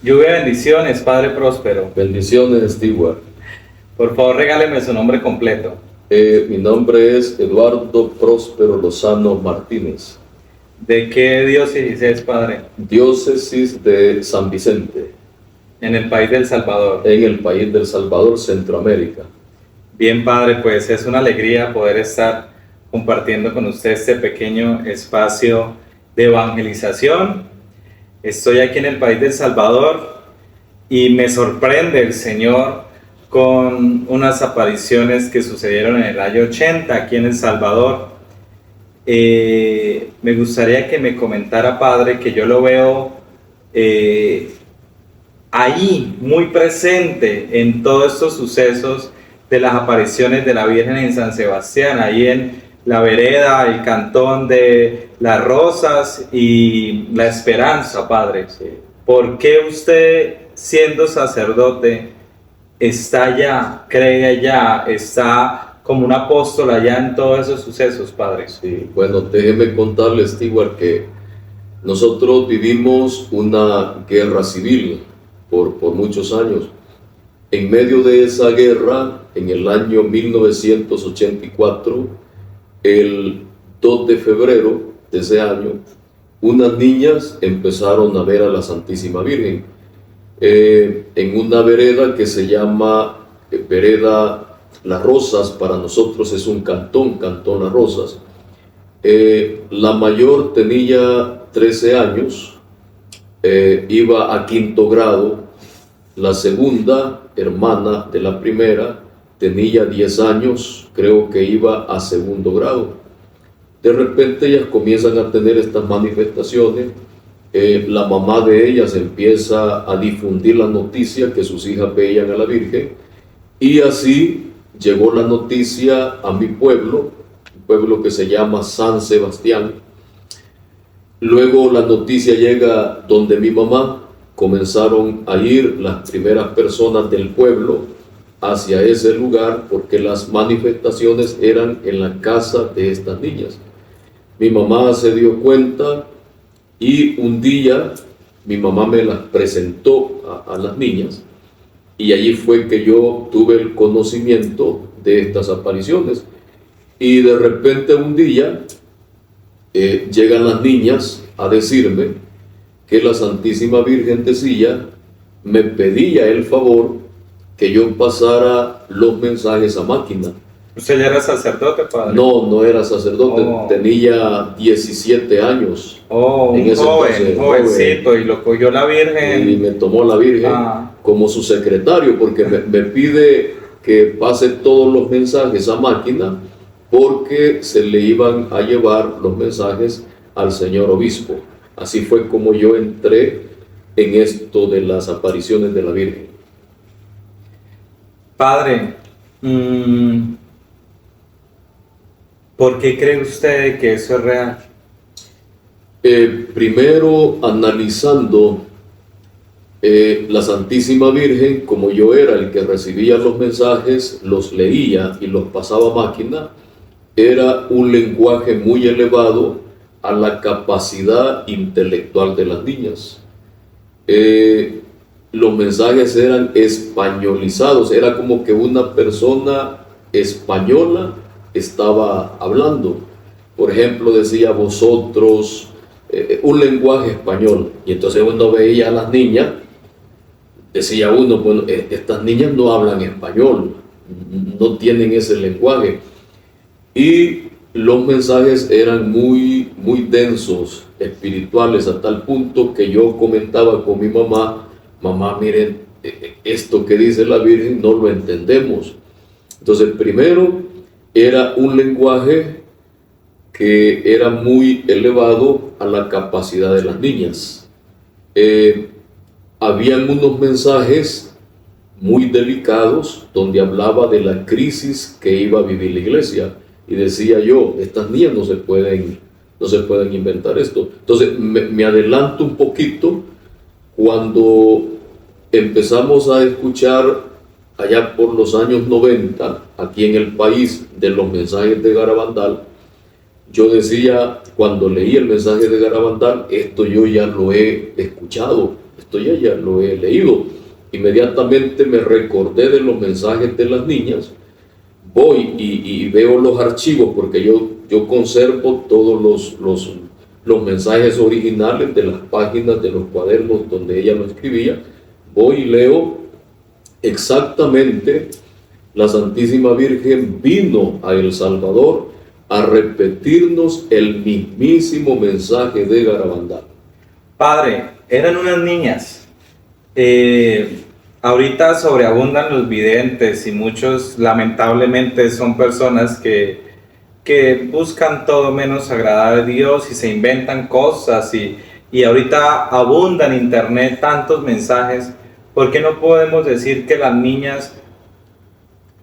Lluvia de bendiciones, Padre Próspero. Bendiciones, Stewart. Por favor, regáleme su nombre completo. Mi nombre es Eduardo Próspero Lozano Martínez, ¿De qué diócesis es, Padre? diócesis de San Vicente, En el país del Salvador. en el país del Salvador, Centroamérica. Bien, Padre, pues es una alegría poder estar compartiendo con usted este pequeño espacio de evangelización. Estoy aquí en el país del Salvador y me sorprende el Señor con unas apariciones que sucedieron en el año 80 aquí en El Salvador. Me gustaría que me comentara, Padre, que yo lo veo ahí, muy presente en todos estos sucesos de las apariciones de la Virgen en San Sebastián, ahí en la vereda, el cantón de Las Rosas y La Esperanza, Padre. ¿Por qué usted, siendo sacerdote, está allá, cree allá, está como un apóstol allá en todos esos sucesos, Padre? Sí, bueno, déjeme contarle, Stewart, que nosotros vivimos una guerra civil por muchos años. En medio de esa guerra, en el año 1984, el 2 de febrero de ese año, unas niñas empezaron a ver a la Santísima Virgen en una vereda que se llama Vereda Las Rosas. Para nosotros es un cantón Las Rosas. La mayor tenía 13 años, iba a quinto grado. La segunda, hermana de la primera, tenía 10 años, creo que iba a segundo grado. De repente ellas comienzan a tener estas manifestaciones. La mamá de ellas empieza a difundir la noticia que sus hijas veían a la Virgen, y así llegó la noticia a mi pueblo, un pueblo que se llama San Sebastián. Luego la noticia llega donde mi mamá. Comenzaron a ir las primeras personas del pueblo hacia ese lugar porque las manifestaciones eran en la casa de estas niñas. Mi mamá se dio cuenta y un día mi mamá me las presentó a las niñas, y allí fue que yo tuve el conocimiento de estas apariciones. Y de repente un día llegan las niñas a decirme que la Santísima Virgen me pedía el favor que yo pasara los mensajes a máquina. ¿Usted ya era sacerdote, Padre? No, no era sacerdote, tenía 17 años. Un jovencito, y lo cogió la Virgen. Y me tomó la Virgen como su secretario, porque me pide que pase todos los mensajes a máquina, porque se le iban a llevar los mensajes al señor obispo. Así fue como yo entré en esto de las apariciones de la Virgen. Padre, ¿por qué cree usted que eso es real? Primero, analizando la Santísima Virgen, como yo era el que recibía los mensajes, los leía y los pasaba a máquina, era un lenguaje muy elevado a la capacidad intelectual de las niñas. Los mensajes eran españolizados, era como que una persona española estaba hablando. Por ejemplo, decía vosotros, un lenguaje español, y entonces uno veía a las niñas, decía uno, bueno, estas niñas no hablan español, no tienen ese lenguaje. Y los mensajes eran muy densos, espirituales, a tal punto que yo comentaba con mi mamá: mamá, miren, esto que dice la Virgen no lo entendemos. Entonces, primero, era un lenguaje que era muy elevado a la capacidad de las niñas. Habían unos mensajes muy delicados donde hablaba de la crisis que iba a vivir la iglesia. Y decía yo, estas niñas no se pueden inventar esto. Entonces me adelanto un poquito. Cuando empezamos a escuchar allá por los años 90, aquí en el país, de los mensajes de Garabandal, yo decía, cuando leí el mensaje de Garabandal, esto yo ya lo he escuchado, esto ya lo he leído. Inmediatamente me recordé de los mensajes de las niñas, voy y veo los archivos, porque yo conservo todos los mensajes originales de las páginas de los cuadernos donde ella lo escribía. Voy y leo exactamente: la Santísima Virgen vino a El Salvador a repetirnos el mismísimo mensaje de Garabandal. Padre, eran unas niñas. Ahorita sobreabundan los videntes y muchos lamentablemente son personas que buscan todo menos agradar a Dios y se inventan cosas y ahorita abunda en internet tantos mensajes. ¿Por qué no podemos decir que las niñas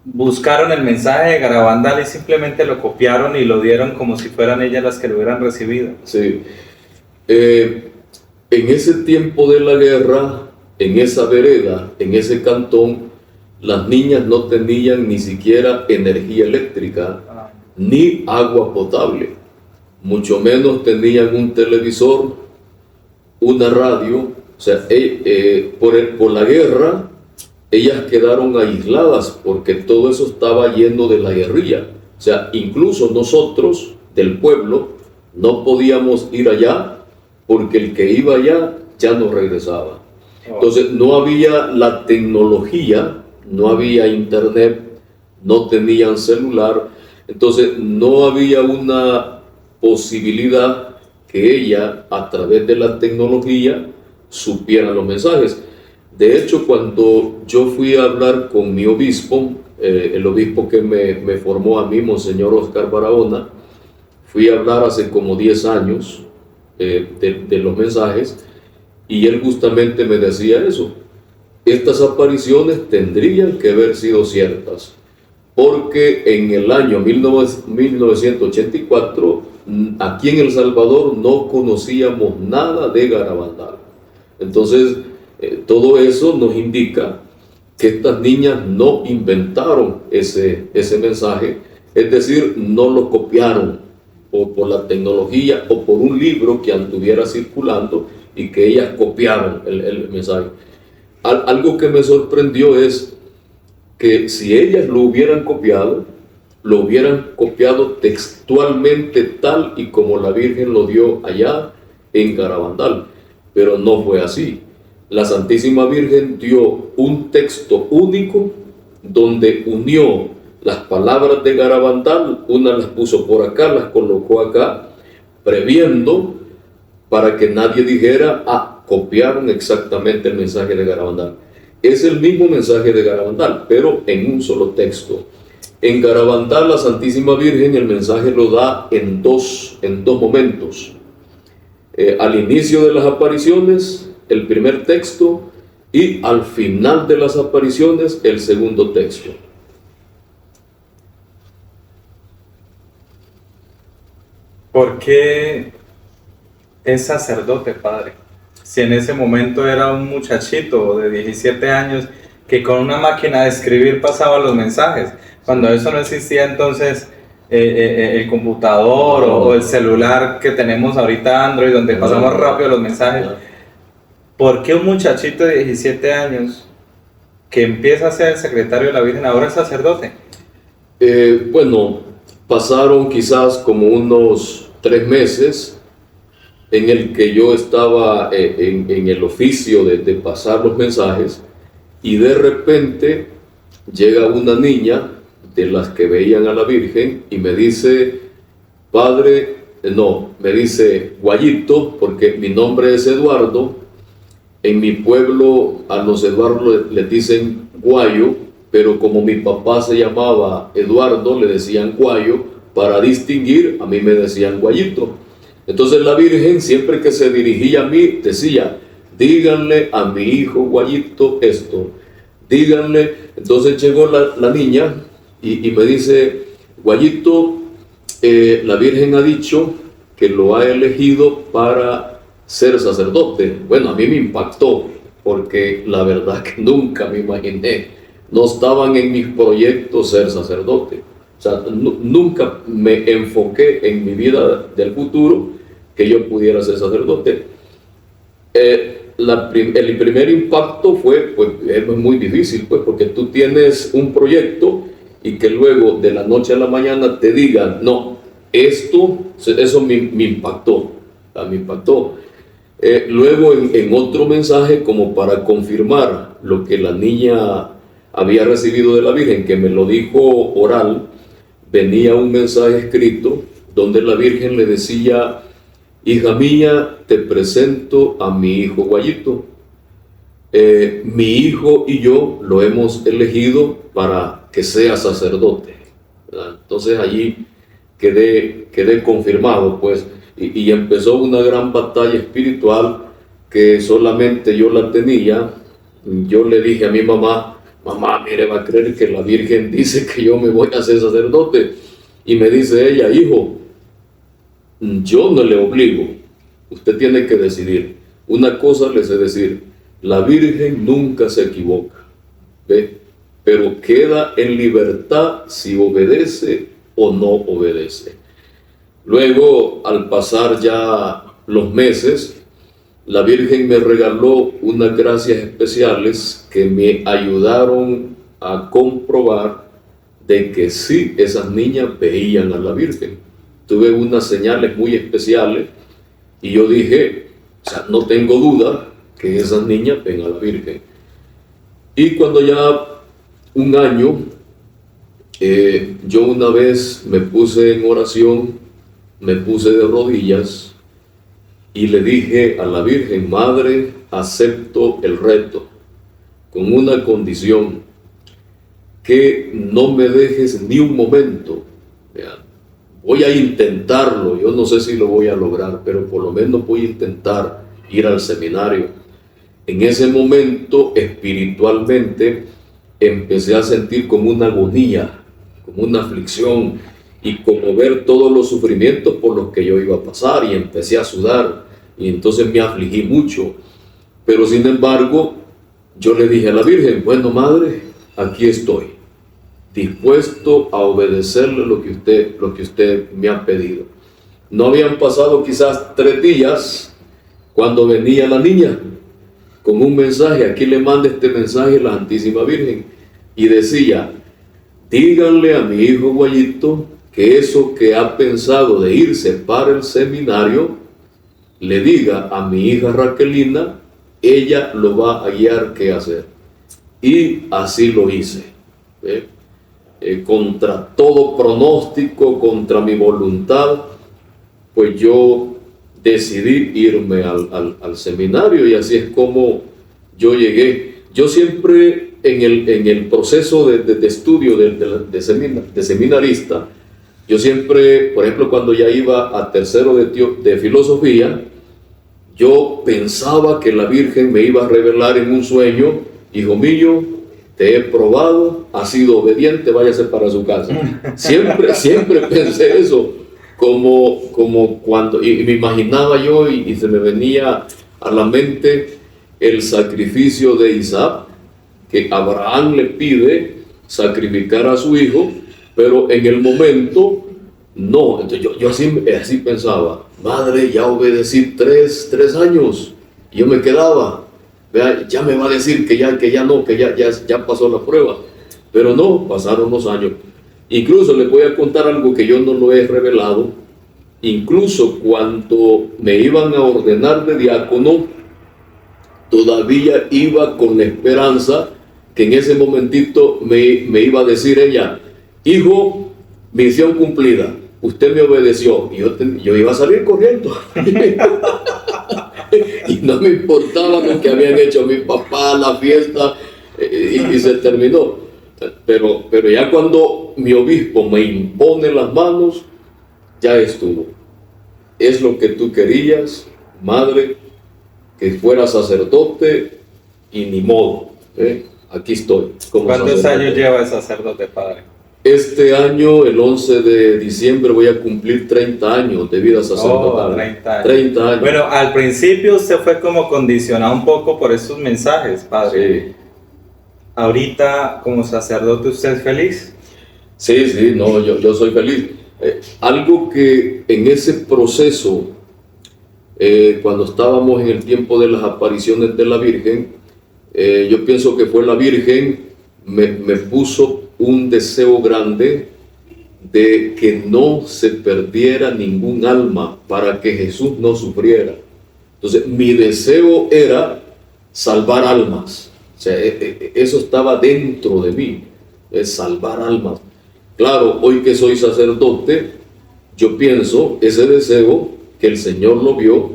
buscaron el mensaje de Garabandal y simplemente lo copiaron y lo dieron como si fueran ellas las que lo hubieran recibido? Sí. En ese tiempo de la guerra, en esa vereda, en ese cantón, las niñas no tenían ni siquiera energía eléctrica ni agua potable, mucho menos tenían un televisor, una radio. O sea, por la guerra, ellas quedaron aisladas porque todo eso estaba lleno de la guerrilla. O sea, incluso nosotros del pueblo no podíamos ir allá porque el que iba allá ya no regresaba. Entonces no había la tecnología, no había internet, no tenían celular, entonces no había una posibilidad que ella a través de la tecnología supiera los mensajes. De hecho, cuando yo fui a hablar con mi obispo, el obispo que me formó a mí, Monseñor Oscar Barahona, fui a hablar hace como 10 años de los mensajes, y él justamente me decía eso: estas apariciones tendrían que haber sido ciertas, porque en el año 1984, aquí en El Salvador no conocíamos nada de Garabandal. Entonces, todo eso nos indica que estas niñas no inventaron ese mensaje, es decir, no lo copiaron o por la tecnología o por un libro que anduviera circulando y que ellas copiaron el mensaje. Algo que me sorprendió es que si ellas lo hubieran copiado textualmente tal y como la Virgen lo dio allá en Garabandal, pero no fue así. La Santísima Virgen dio un texto único donde unió las palabras de Garabandal, unas las puso por acá, las colocó acá, previendo para que nadie dijera: copiaron exactamente el mensaje de Garabandal. Es el mismo mensaje de Garabandal, pero en un solo texto. En Garabandal, la Santísima Virgen el mensaje lo da en dos momentos. Al inicio de las apariciones, el primer texto, y al final de las apariciones, el segundo texto. ¿Por qué es sacerdote, padre? Si en ese momento era un muchachito de 17 años que con una máquina de escribir pasaba los mensajes. Cuando eso no existía, entonces el computador o el celular que tenemos ahorita, Android, donde pasamos rápido los mensajes. ¿Por qué un muchachito de 17 años que empieza a ser el secretario de la Virgen ahora es sacerdote? Bueno, pasaron quizás como unos 3 meses en el que yo estaba en el oficio de pasar los mensajes, y de repente llega una niña de las que veían a la Virgen y me dice: padre, me dice Guayito, porque mi nombre es Eduardo. En mi pueblo a los Eduardos les dicen Guayo, pero como mi papá se llamaba Eduardo, le decían Guayo. Para distinguir, a mí me decían Guayito. Entonces la Virgen, siempre que se dirigía a mí, decía: díganle a mi hijo Guayito esto, díganle. Entonces llegó la niña y me dice: Guayito, la Virgen ha dicho que lo ha elegido para ser sacerdote. Bueno, a mí me impactó, porque la verdad que nunca me imaginé, no estaban en mis proyectos ser sacerdote. O sea, nunca me enfoqué en mi vida del futuro que yo pudiera ser sacerdote. el primer impacto fue, pues, es muy difícil, pues, porque tú tienes un proyecto y que luego de la noche a la mañana te digan, no, eso me impactó, me impactó. Luego en otro mensaje, como para confirmar lo que la niña había recibido de la Virgen, que me lo dijo oral, venía un mensaje escrito donde la Virgen le decía: hija mía, te presento a mi hijo Guayito. Mi hijo y yo lo hemos elegido para que sea sacerdote, ¿verdad? Entonces allí quedé confirmado, pues, y empezó una gran batalla espiritual que solamente yo la tenía. Yo le dije a mi mamá: mamá, mire, va a creer que la Virgen dice que yo me voy a hacer sacerdote. Y me dice ella: hijo, yo no le obligo, usted tiene que decidir. Una cosa le sé decir: la Virgen nunca se equivoca, ¿ve? Pero queda en libertad si obedece o no obedece. Luego, al pasar ya los meses, la Virgen me regaló unas gracias especiales que me ayudaron a comprobar de que sí, esas niñas veían a la Virgen. Tuve unas señales muy especiales y yo dije, o sea, no tengo duda que esas niñas ven a la Virgen. Y cuando ya un año, yo una vez me puse en oración, me puse de rodillas y le dije a la Virgen: Madre, acepto el reto con una condición, que no me dejes ni un momento. Vean, voy a intentarlo, yo no sé si lo voy a lograr, pero por lo menos voy a intentar ir al seminario. En ese momento, espiritualmente, empecé a sentir como una agonía, como una aflicción, y como ver todos los sufrimientos por los que yo iba a pasar, y empecé a sudar, y entonces me afligí mucho. Pero sin embargo, yo le dije a la Virgen: bueno, Madre, aquí estoy, dispuesto a obedecerle lo que usted me ha pedido. No habían pasado quizás 3 días cuando venía la niña con un mensaje. Aquí le manda este mensaje la Santísima Virgen, y decía: díganle a mi hijo Guayito que eso que ha pensado de irse para el seminario, le diga a mi hija Raquelina, ella lo va a guiar qué hacer. Y así lo hice, contra todo pronóstico, contra mi voluntad, pues yo decidí irme al seminario, y así es como yo llegué. Yo siempre en el proceso de estudio de seminarista, yo siempre, por ejemplo, cuando ya iba a tercero de filosofía, yo pensaba que la Virgen me iba a revelar en un sueño: hijo mío, te he probado, has sido obediente, váyase para su casa. Siempre pensé eso, como cuando, y me imaginaba yo, y se me venía a la mente el sacrificio de Isaac, que Abraham le pide sacrificar a su hijo, pero en el momento no. Entonces yo así pensaba: madre, ya obedecí 3 años, y yo me quedaba, vea, ya me va a decir que ya pasó la prueba. Pero no, pasaron los años. Incluso les voy a contar algo que yo no lo he revelado. Incluso cuando me iban a ordenar de diácono, todavía iba con la esperanza que en ese momentito me iba a decir ella: hijo, misión cumplida, usted me obedeció. Y yo iba a salir corriendo. Y no me importaba lo que habían hecho mi papá, la fiesta, y se terminó. Pero ya cuando mi obispo me impone las manos, ya estuvo. Es lo que tú querías, madre, que fuera sacerdote, y ni modo, aquí estoy. ¿Cuántos años lleva el sacerdote, padre? Este año, el 11 de diciembre, voy a cumplir 30 años de vida sacerdotal. 30 años. Bueno, al principio usted fue como condicionado un poco por esos mensajes, padre. Sí. Ahorita, como sacerdote, ¿usted es feliz? Sí, no, yo soy feliz. Algo que en ese proceso Cuando estábamos en el tiempo de las apariciones de la Virgen, yo pienso que fue la Virgen, me puso un deseo grande de que no se perdiera ningún alma, para que Jesús no sufriera. Entonces mi deseo era salvar almas, o sea, eso estaba dentro de mí, es salvar almas. Claro, hoy que soy sacerdote, yo pienso ese deseo que el Señor lo vio,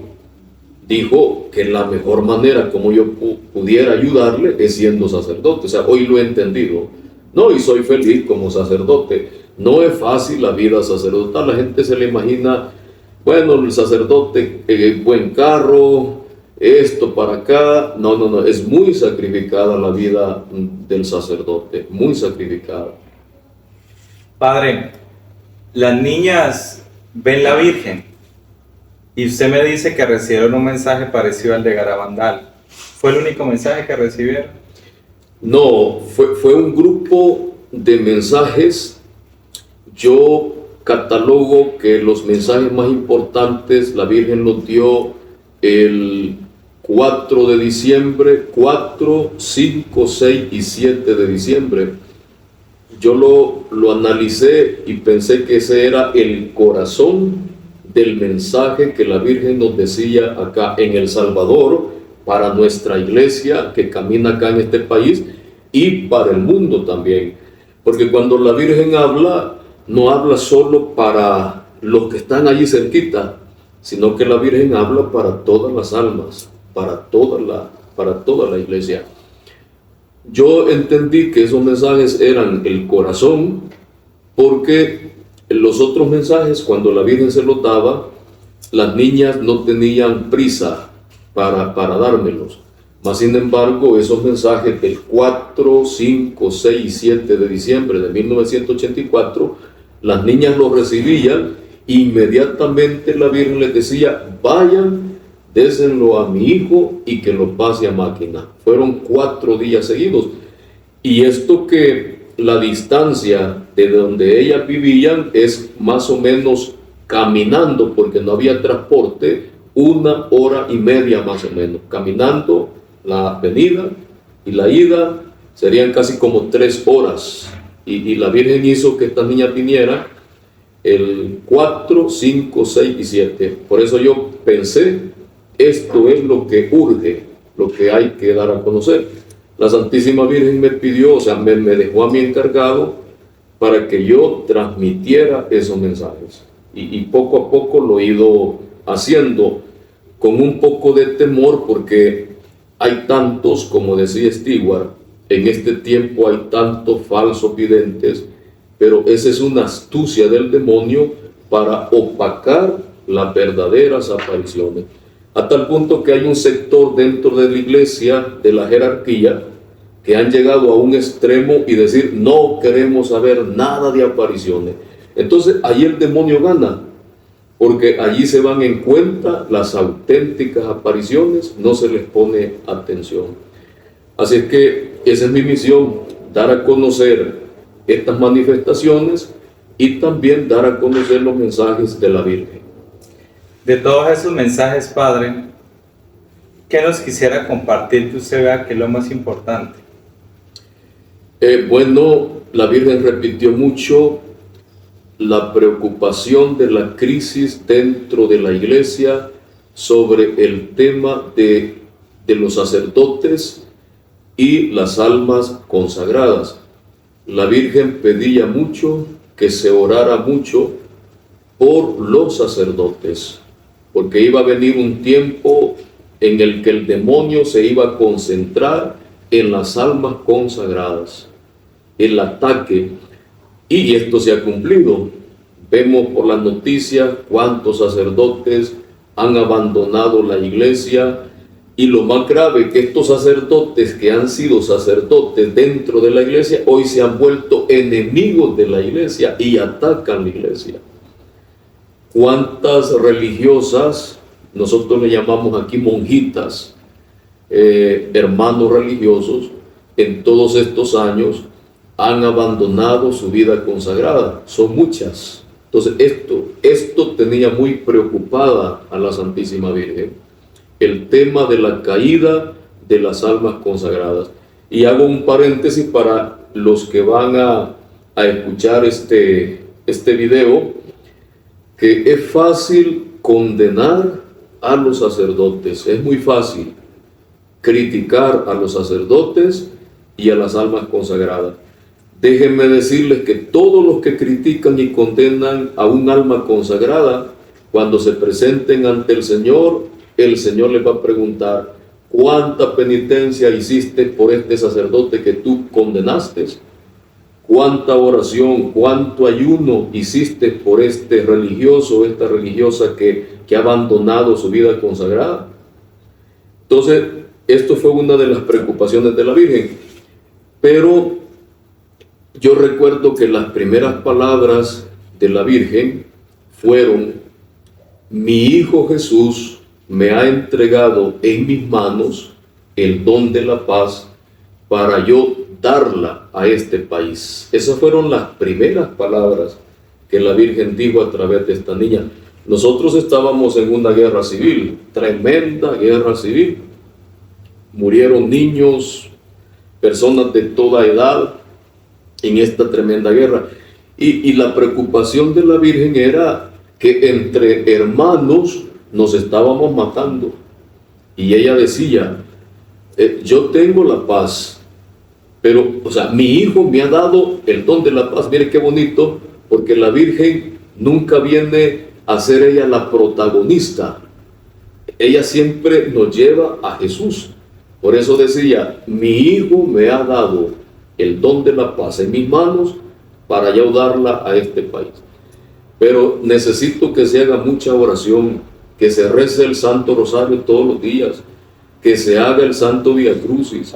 dijo que la mejor manera como yo pudiera ayudarle es siendo sacerdote. O sea, hoy lo he entendido, ¿no? Y soy feliz como sacerdote. No es fácil la vida sacerdotal. La gente se le imagina, bueno, el sacerdote, buen carro, esto para acá. No, no, no. Es muy sacrificada la vida del sacerdote, muy sacrificada. Padre, las niñas ven la Virgen y usted me dice que recibieron un mensaje parecido al de Garabandal. ¿Fue el único mensaje que recibieron? No, fue un grupo de mensajes. Yo catalogo que los mensajes más importantes la Virgen los dio el 4 de diciembre, 4, 5, 6 y 7 de diciembre. Yo lo analicé y pensé que ese era el corazón del mensaje que la Virgen nos decía acá en El Salvador, para nuestra iglesia que camina acá en este país y para el mundo también. Porque cuando la Virgen habla, no habla solo para los que están allí cerquita, sino que la Virgen habla para todas las almas, para toda la iglesia. Yo entendí que esos mensajes eran el corazón, porque los otros mensajes, cuando la Virgen se los daba, las niñas no tenían prisa para dármelos. Mas, sin embargo, esos mensajes del 4, 5, 6 y 7 de diciembre de 1984, las niñas los recibían. Inmediatamente la Virgen les decía: vayan, désenlo a mi hijo y que lo pase a máquina. Fueron 4 días seguidos. Y esto que la distancia de donde ellas vivían es más o menos caminando, porque no había transporte, 1 hora y media más o menos. Caminando la venida y la ida serían casi como 3 horas. Y la Virgen hizo que estas niñas vinieran el 4, 5, 6 y 7. Por eso yo pensé, esto es lo que urge, lo que hay que dar a conocer. La Santísima Virgen me pidió, o sea, me dejó a mí encargado para que yo transmitiera esos mensajes. Y poco a poco lo he ido haciendo con un poco de temor, porque hay tantos, como decía Stewart, en este tiempo hay tantos falsos videntes, pero esa es una astucia del demonio para opacar las verdaderas apariciones. A tal punto que hay un sector dentro de la iglesia, de la jerarquía, que han llegado a un extremo y decir: no queremos saber nada de apariciones. Entonces allí el demonio gana, porque allí se van en cuenta las auténticas apariciones, no se les pone atención. Así es que esa es mi misión, dar a conocer estas manifestaciones y también dar a conocer los mensajes de la Virgen. De todos esos mensajes, Padre, ¿qué nos quisiera compartir que usted vea que es lo más importante? Bueno, la Virgen repitió mucho la preocupación de la crisis dentro de la iglesia sobre el tema de los sacerdotes y las almas consagradas. La Virgen pedía mucho que se orara mucho por los sacerdotes, porque iba a venir un tiempo en el que el demonio se iba a concentrar en las almas consagradas, el ataque. Y esto se ha cumplido. Vemos por las noticias cuántos sacerdotes han abandonado la iglesia, y lo más grave, que estos sacerdotes que han sido sacerdotes dentro de la iglesia, hoy se han vuelto enemigos de la iglesia y atacan la iglesia. ¿Cuántas religiosas, nosotros le llamamos aquí monjitas, hermanos religiosos, en todos estos años han abandonado su vida consagrada? Son muchas. Entonces esto tenía muy preocupada a la Santísima Virgen, el tema de la caída de las almas consagradas. Y hago un paréntesis para los que van a escuchar este video, que es fácil condenar a los sacerdotes, es muy fácil criticar a los sacerdotes y a las almas consagradas. Déjenme decirles que todos los que critican y condenan a un alma consagrada, cuando se presenten ante el Señor les va a preguntar: ¿cuánta penitencia hiciste por este sacerdote que tú condenaste? ¿Cuánta oración, cuánto ayuno hiciste por este religioso, esta religiosa que ha abandonado su vida consagrada? Entonces, esto fue una de las preocupaciones de la Virgen. Pero yo recuerdo que las primeras palabras de la Virgen fueron: mi Hijo Jesús me ha entregado en mis manos el don de la paz para yo darla a este país. Esas fueron las primeras palabras que la Virgen dijo a través de esta niña. Nosotros estábamos en una guerra civil, tremenda guerra civil. Murieron niños, personas de toda edad en esta tremenda guerra. Y la preocupación de la Virgen era que entre hermanos nos estábamos matando. Y ella decía: yo tengo la paz, pero, mi hijo me ha dado el don de la paz. Mire qué bonito, porque la Virgen nunca viene a ser ella la protagonista. Ella siempre nos lleva a Jesús. Por eso decía: mi hijo me ha dado el don de la paz en mis manos para yo darla a este país. Pero necesito que se haga mucha oración, que se rece el Santo Rosario todos los días, que se haga el Santo Vía Crucis,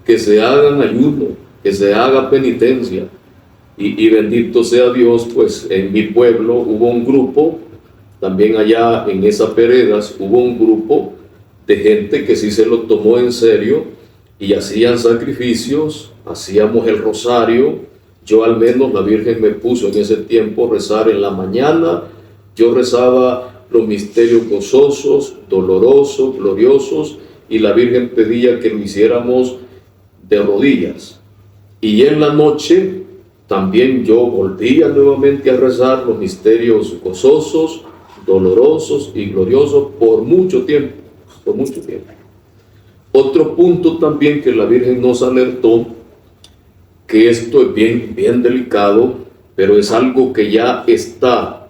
que se hagan ayuno, que se haga penitencia. Y bendito sea Dios, pues en mi pueblo hubo un grupo, también allá en esas veredas hubo un grupo de gente que sí se lo tomó en serio y hacían sacrificios, hacíamos el rosario. Yo al menos, la Virgen me puso en ese tiempo rezar en la mañana. Yo rezaba los misterios gozosos, dolorosos, gloriosos, y la Virgen pedía que lo hiciéramos de rodillas. Y en la noche también yo volvía nuevamente a rezar los misterios gozosos, dolorosos y gloriosos por mucho tiempo, por mucho tiempo. Otro punto también que la Virgen nos alertó, que esto es bien delicado, pero es algo que ya está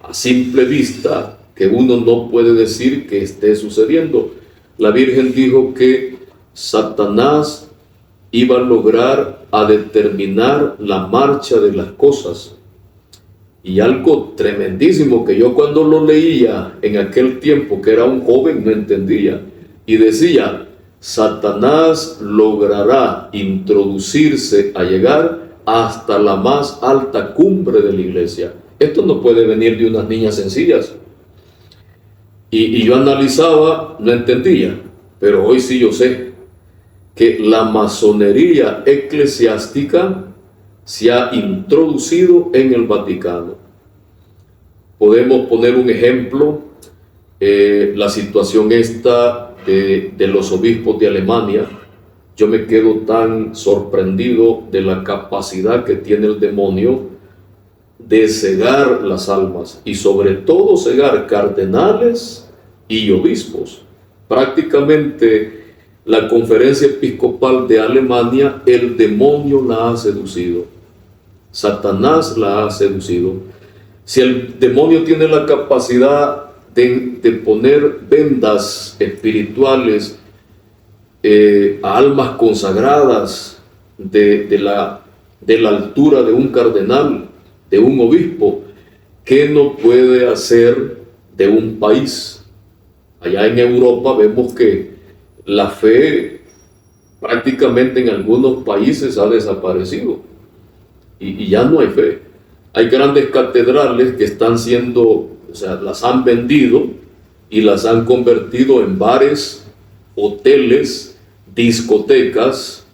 a simple vista, que uno no puede decir que esté sucediendo. La Virgen dijo que Satanás iba a lograr a determinar la marcha de las cosas. Y algo tremendísimo que yo cuando lo leía en aquel tiempo, que era un joven, no entendía. Y decía: Satanás logrará introducirse a llegar hasta la más alta cumbre de la iglesia. Esto no puede venir de unas niñas sencillas. Y yo analizaba, no entendía, pero hoy sí yo sé que la masonería eclesiástica se ha introducido en el Vaticano. Podemos poner un ejemplo, la situación esta de los obispos de Alemania. Yo me quedo tan sorprendido de la capacidad que tiene el demonio de cegar las almas, y sobre todo cegar cardenales y obispos. Prácticamente la Conferencia Episcopal de Alemania, el demonio la ha seducido. Satanás la ha seducido. Si el demonio tiene la capacidad de poner vendas espirituales a almas consagradas de la altura de un cardenal, de un obispo, ¿qué no puede hacer de un país? Allá en Europa vemos que la fe prácticamente en algunos países ha desaparecido y ya no hay fe. Hay grandes catedrales que están siendo, las han vendido y las han convertido en bares, hoteles, discotecas.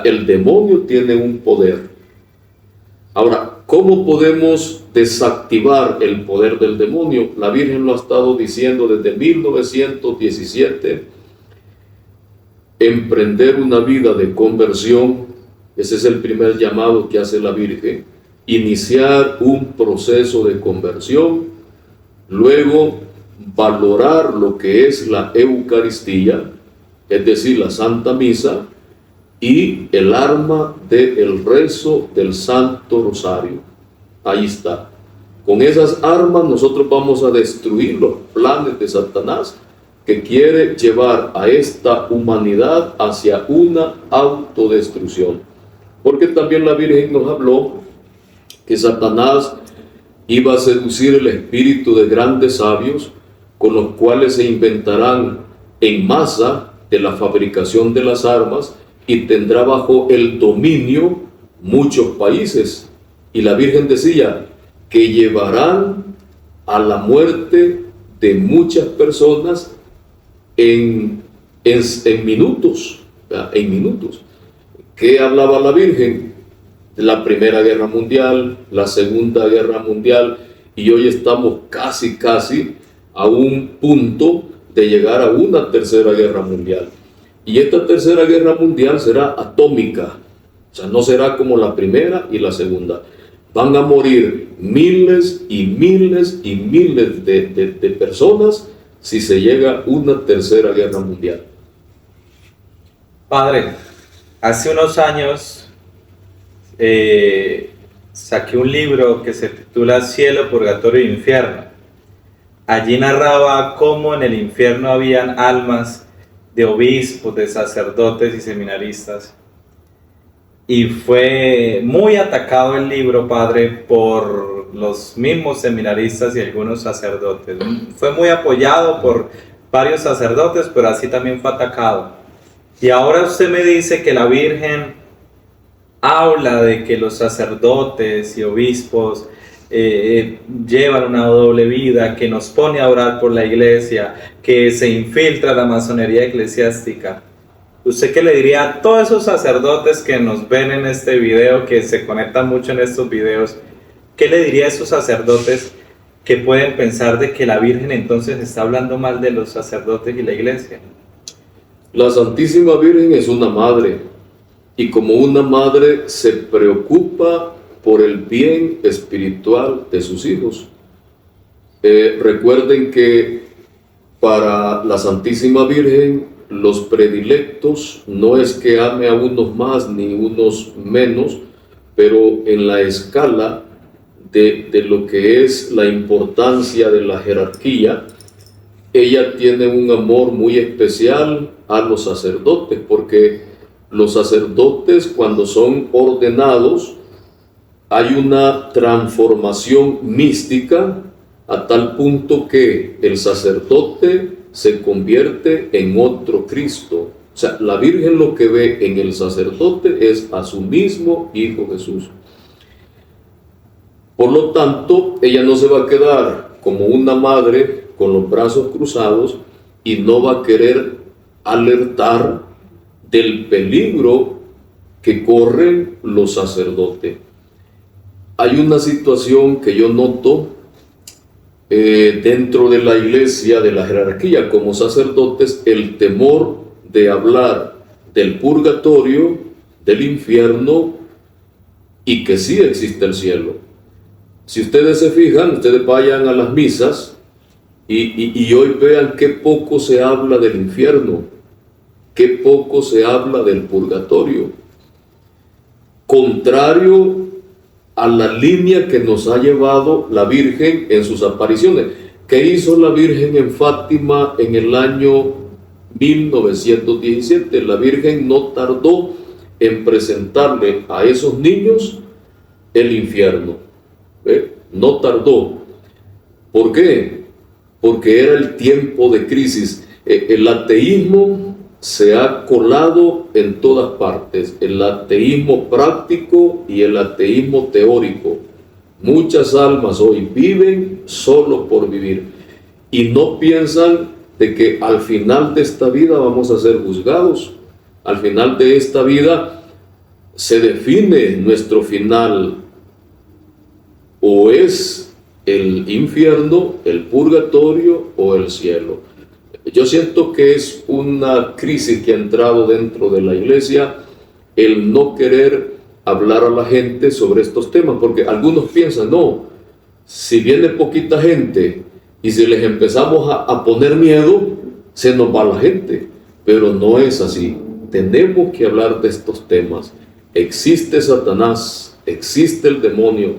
El demonio tiene un poder. Ahora, ¿Cómo podemos desactivar el poder del demonio? La Virgen lo ha estado diciendo desde 1917. Emprender una vida de conversión, ese es el primer llamado que hace la Virgen. Iniciar un proceso de conversión, luego valorar lo que es la Eucaristía, es decir, la Santa Misa, y el arma del rezo del Santo Rosario. Ahí está. Con esas armas nosotros vamos a destruir los planes de Satanás, que quiere llevar a esta humanidad hacia una autodestrucción. Porque también la Virgen nos habló que Satanás iba a seducir el espíritu de grandes sabios, con los cuales se inventarán en masa de la fabricación de las armas, y tendrá bajo el dominio muchos países. Y la Virgen decía que llevarán a la muerte de muchas personas en minutos, ¿verdad? En minutos. ¿Qué hablaba la Virgen? De la Primera Guerra Mundial, la Segunda Guerra Mundial, y hoy estamos casi a un punto de llegar a una Tercera Guerra Mundial. Y esta Tercera Guerra Mundial será atómica, o sea, no será como la Primera y la Segunda. Van a morir miles y miles y miles de personas si se llega a una Tercera Guerra Mundial. Padre, hace unos años saqué un libro que se titula Cielo, Purgatorio e Infierno. Allí narraba cómo en el infierno habían almas de obispos, de sacerdotes y seminaristas. Y fue muy atacado el libro, Padre, por los mismos seminaristas y algunos sacerdotes. Fue muy apoyado por varios sacerdotes, pero así también fue atacado. Y ahora usted me dice que la Virgen habla de que los sacerdotes y obispos llevan una doble vida, que nos pone a orar por la iglesia, que se infiltra la masonería eclesiástica. ¿Usted qué le diría a todos esos sacerdotes que nos ven en este video, que se conectan mucho en estos videos? ¿Qué le diría a esos sacerdotes que pueden pensar de que la Virgen entonces está hablando mal de los sacerdotes y la iglesia? La Santísima Virgen es una madre, y como una madre se preocupa por el bien espiritual de sus hijos. Recuerden que para la Santísima Virgen los predilectos no es que ame a unos más ni unos menos, pero en la escala de lo que es la importancia de la jerarquía, ella tiene un amor muy especial a los sacerdotes, porque los sacerdotes, cuando son ordenados, hay una transformación mística a tal punto que el sacerdote se convierte en otro Cristo. O sea, la Virgen lo que ve en el sacerdote es a su mismo Hijo Jesús. Por lo tanto, ella no se va a quedar como una madre con los brazos cruzados y no va a querer alertar del peligro que corren los sacerdotes. Hay una situación que yo noto dentro de la iglesia, de la jerarquía como sacerdotes, el temor de hablar del purgatorio, del infierno y que sí existe el cielo. Si ustedes se fijan, ustedes vayan a las misas y hoy vean qué poco se habla del infierno, qué poco se habla del purgatorio. Contrario a la línea que nos ha llevado la Virgen en sus apariciones. ¿Qué hizo la Virgen en Fátima en el año 1917? La Virgen no tardó en presentarle a esos niños el infierno. No tardó. ¿Por qué? Porque era el tiempo de crisis. El ateísmo se ha colado en todas partes, el ateísmo práctico y el ateísmo teórico. Muchas almas hoy viven solo por vivir y no piensan de que al final de esta vida vamos a ser juzgados. Al final de esta vida se define nuestro final o es el infierno, el purgatorio o el cielo. Yo siento que es una crisis que ha entrado dentro de la iglesia, el no querer hablar a la gente sobre estos temas, porque algunos piensan, no, si viene poquita gente y si les empezamos a poner miedo, se nos va la gente, pero no es así. Tenemos que hablar de estos temas. Existe Satanás, existe el demonio,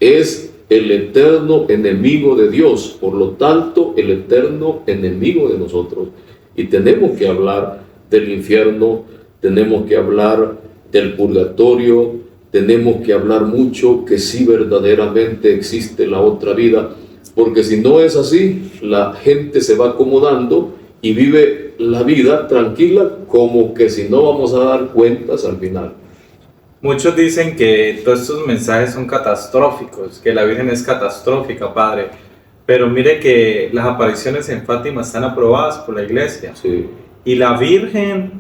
es el eterno enemigo de Dios, por lo tanto el eterno enemigo de nosotros, y tenemos que hablar del infierno, tenemos que hablar del purgatorio, tenemos que hablar mucho que sí verdaderamente existe la otra vida, porque si no es así, la gente se va acomodando y vive la vida tranquila, como que si no vamos a dar cuentas al final. Muchos dicen que todos estos mensajes son catastróficos, que la Virgen es catastrófica, Padre. Pero mire que las apariciones en Fátima están aprobadas por la Iglesia. Sí. Y la Virgen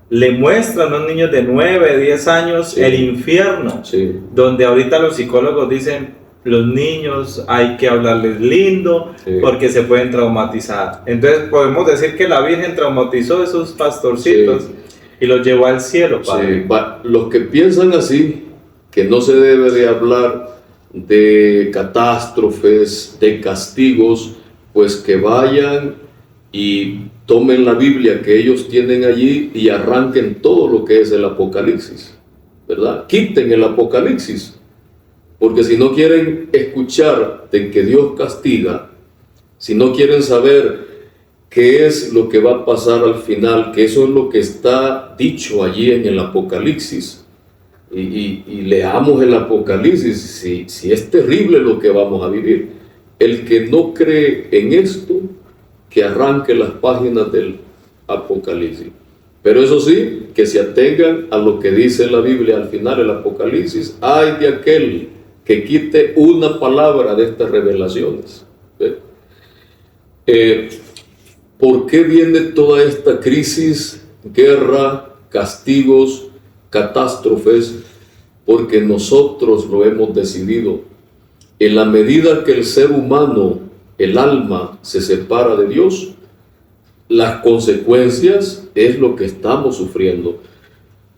le muestra a unos niños de 9, 10 años Sí. el infierno. Sí. Donde ahorita los psicólogos dicen, los niños hay que hablarles lindo, Sí. porque se pueden traumatizar. Entonces podemos decir que la Virgen traumatizó a esos pastorcitos. Sí. Y los llevó al cielo, Padre. Sí, los que piensan así, que no se debe de hablar de catástrofes, de castigos, pues que vayan y tomen la Biblia que ellos tienen allí y arranquen todo lo que es el Apocalipsis, ¿verdad? Quiten el Apocalipsis, porque si no quieren escuchar de que Dios castiga, si no quieren saber qué es lo que va a pasar al final, que eso es lo que está dicho allí en el Apocalipsis. Y leamos el Apocalipsis, si es terrible lo que vamos a vivir. El que no cree en esto, que arranque las páginas del Apocalipsis. Pero eso sí, que se atengan a lo que dice la Biblia al final del Apocalipsis. Ay de aquel que quite una palabra de estas revelaciones. ¿Por qué viene toda esta crisis, guerra, castigos, catástrofes? Porque nosotros lo hemos decidido. En la medida que el ser humano, el alma, se separa de Dios, las consecuencias es lo que estamos sufriendo.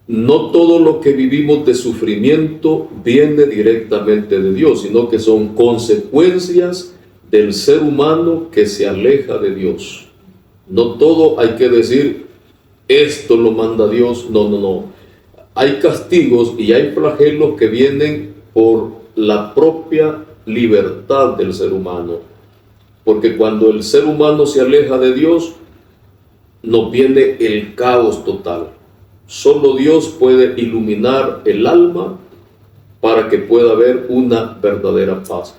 No todo lo que vivimos de sufrimiento viene directamente de Dios, sino que son consecuencias del ser humano que se aleja de Dios. No todo hay que decir, esto lo manda Dios. No. Hay castigos y hay flagelos que vienen por la propia libertad del ser humano. Porque cuando el ser humano se aleja de Dios, nos viene el caos total. Solo Dios puede iluminar el alma para que pueda haber una verdadera paz.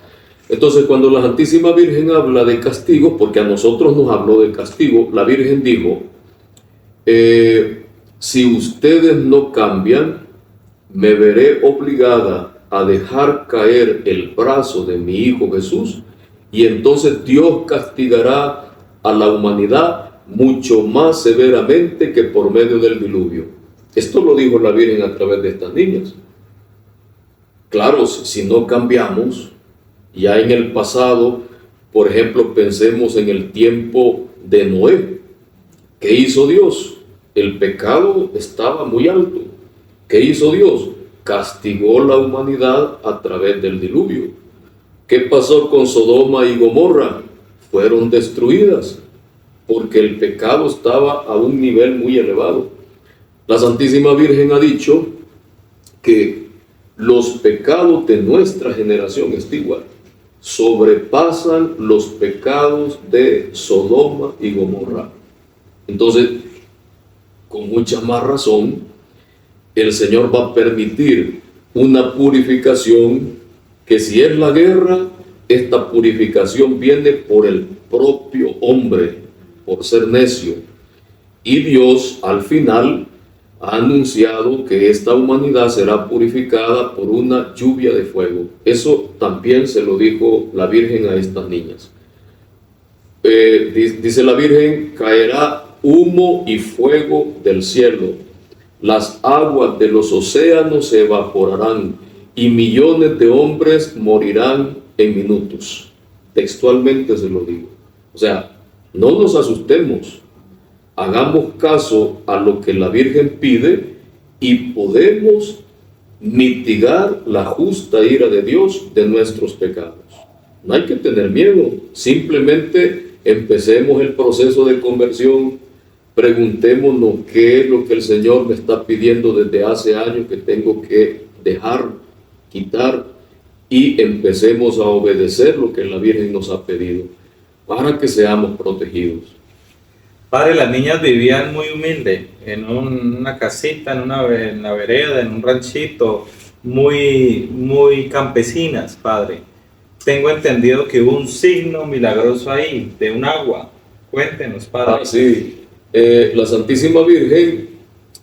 Entonces, cuando la Santísima Virgen habla de castigo, porque a nosotros nos habló de castigo, la Virgen dijo, si ustedes no cambian, me veré obligada a dejar caer el brazo de mi Hijo Jesús, y entonces Dios castigará a la humanidad mucho más severamente que por medio del diluvio. Esto lo dijo la Virgen a través de estas niñas. Claro, si no cambiamos, ya en el pasado, por ejemplo, pensemos en el tiempo de Noé. ¿Qué hizo Dios? El pecado estaba muy alto. ¿Qué hizo Dios? Castigó la humanidad a través del diluvio. ¿Qué pasó con Sodoma y Gomorra? Fueron destruidas porque el pecado estaba a un nivel muy elevado. La Santísima Virgen ha dicho que los pecados de nuestra generación, igual, sobrepasan los pecados de Sodoma y Gomorra. Entonces, con mucha más razón, el Señor va a permitir una purificación que, si es la guerra, esta purificación viene por el propio hombre, por ser necio. Y Dios al final ha anunciado que esta humanidad será purificada por una lluvia de fuego. Eso también se lo dijo la Virgen a estas niñas. Dice la Virgen, caerá humo y fuego del cielo, las aguas de los océanos se evaporarán y millones de hombres morirán en minutos. Textualmente se lo digo. O sea, no nos asustemos, hagamos caso a lo que la Virgen pide y podemos mitigar la justa ira de Dios de nuestros pecados. No hay que tener miedo, simplemente empecemos el proceso de conversión, preguntémonos qué es lo que el Señor me está pidiendo desde hace años que tengo que dejar, quitar, y empecemos a obedecer lo que la Virgen nos ha pedido para que seamos protegidos. Padre, las niñas vivían muy humilde, en una casita, en la vereda, en un ranchito, muy campesinas, Padre. Tengo entendido que hubo un signo milagroso ahí, de un agua. Cuéntenos, Padre. Sí. La Santísima Virgen